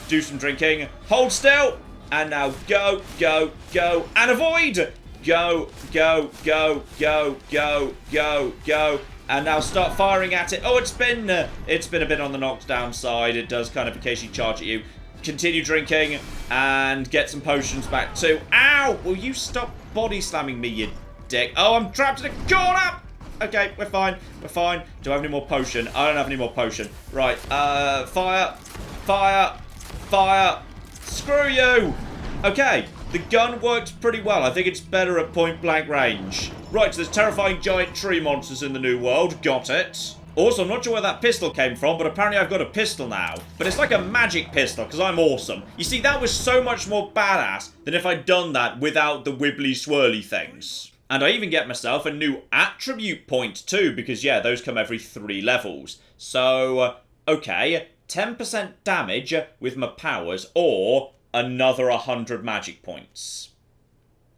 do some drinking. Hold still. And now go, go, go, and avoid! Go, go, go, go, go, go, go. And now start firing at it. Oh, it's been a bit on the knocked down side. It does kind of occasionally charge at you. Continue drinking and get some potions back too. Ow! Will you stop body slamming me, you dick? Oh, I'm trapped in a corner! Okay, we're fine. We're fine. Do I have any more potion? I don't have any more potion. Right, fire, fire, fire. Screw you! Okay, the gun worked pretty well. I think it's better at point-blank range. Right, so there's terrifying giant tree monsters in the new world. Got it. Also, I'm not sure where that pistol came from, but apparently I've got a pistol now. But it's like a magic pistol, because I'm awesome. You see, that was so much more badass than if I'd done that without the wibbly-swirly things. And I even get myself a new attribute point too, because, yeah, those come every 3 levels. So, okay, 10% damage with my powers, or another 100 magic points.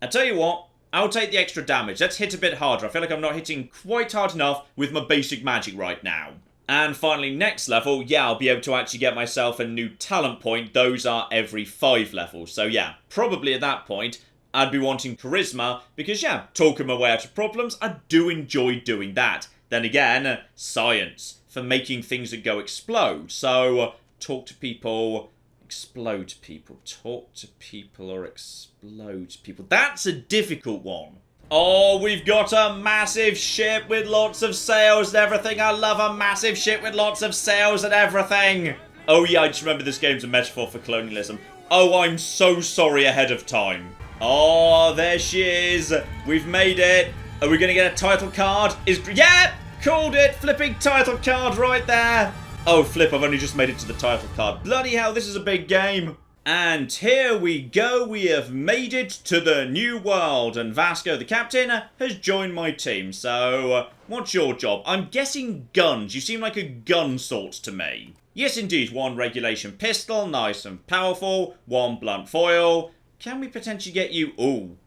I tell you what, I'll take the extra damage. Let's hit a bit harder. I feel like I'm not hitting quite hard enough with my basic magic right now. And finally, next level, yeah, I'll be able to actually get myself a new talent point. Those are every 5 levels. So yeah, probably at that point, I'd be wanting charisma, because yeah, talking my way out of problems, I do enjoy doing that. Then again, science, for making things that go explode. So, talk to people, explode people, talk to people or explode people. That's a difficult one. Oh, we've got a massive ship with lots of sails and everything. I love a massive ship with lots of sails and everything. Oh yeah, I just remember this game's a metaphor for colonialism. Oh, I'm so sorry ahead of time. Oh, there she is. We've made it. Are we going to get a title card? Yeah, called it. Flipping title card right there. Oh, flip, I've only just made it to the title card. Bloody hell, this is a big game. And here we go, we have made it to the new world, and Vasco, the captain, has joined my team. So, what's your job? I'm guessing guns. You seem like a gun sort to me. Yes, indeed, 1 regulation pistol, nice and powerful, 1 blunt foil. Can we potentially get you... Ooh.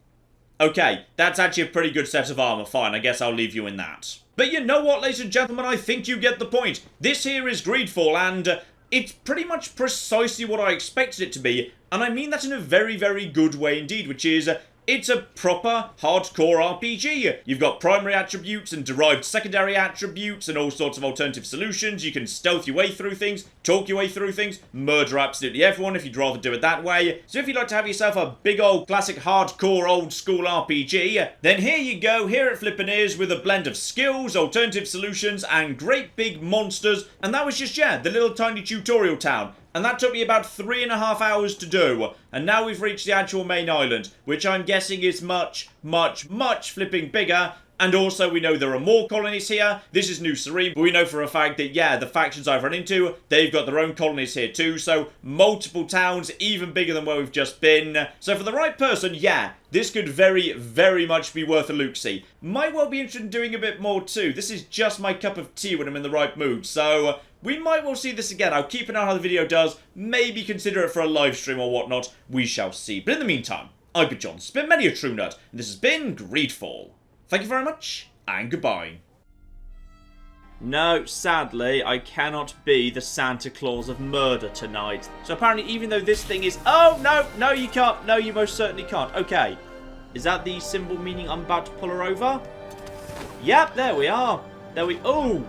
Okay, that's actually a pretty good set of armor. Fine, I guess I'll leave you in that. But you know what, ladies and gentlemen, I think you get the point. This here is GreedFall, and... it's pretty much precisely what I expected it to be, and I mean that in a very, very good way indeed, which is, it's a proper, hardcore RPG. You've got primary attributes and derived secondary attributes and all sorts of alternative solutions. You can stealth your way through things, talk your way through things, murder absolutely everyone if you'd rather do it that way. So if you'd like to have yourself a big old classic hardcore old school RPG, then here you go, here it flippin' is, with a blend of skills, alternative solutions, and great big monsters. And that was just, yeah, the little tiny tutorial town. And that took me about 3.5 hours to do. And now we've reached the actual main island, which I'm guessing is much, much, much flipping bigger. And also, we know there are more colonies here. This is New Serene, but we know for a fact that, yeah, the factions I've run into, they've got their own colonies here too. So, multiple towns, even bigger than where we've just been. So, for the right person, yeah, this could very, very much be worth a look-see. Might well be interested in doing a bit more too. This is just my cup of tea when I'm in the right mood. So, we might well see this again. I'll keep an eye on how the video does. Maybe consider it for a live stream or whatnot. We shall see. But in the meantime, I've been John, been many a true nerd, and this has been GreedFall. Thank you very much, and goodbye. No, sadly, I cannot be the Santa Claus of murder tonight. So apparently, even though this thing is... Oh, no, no, you can't. No, you most certainly can't. Okay. Is that the symbol meaning I'm about to pull her over? Yep, there we are. There we... Oh!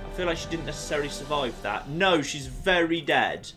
I feel like she didn't necessarily survive that. No, she's very dead.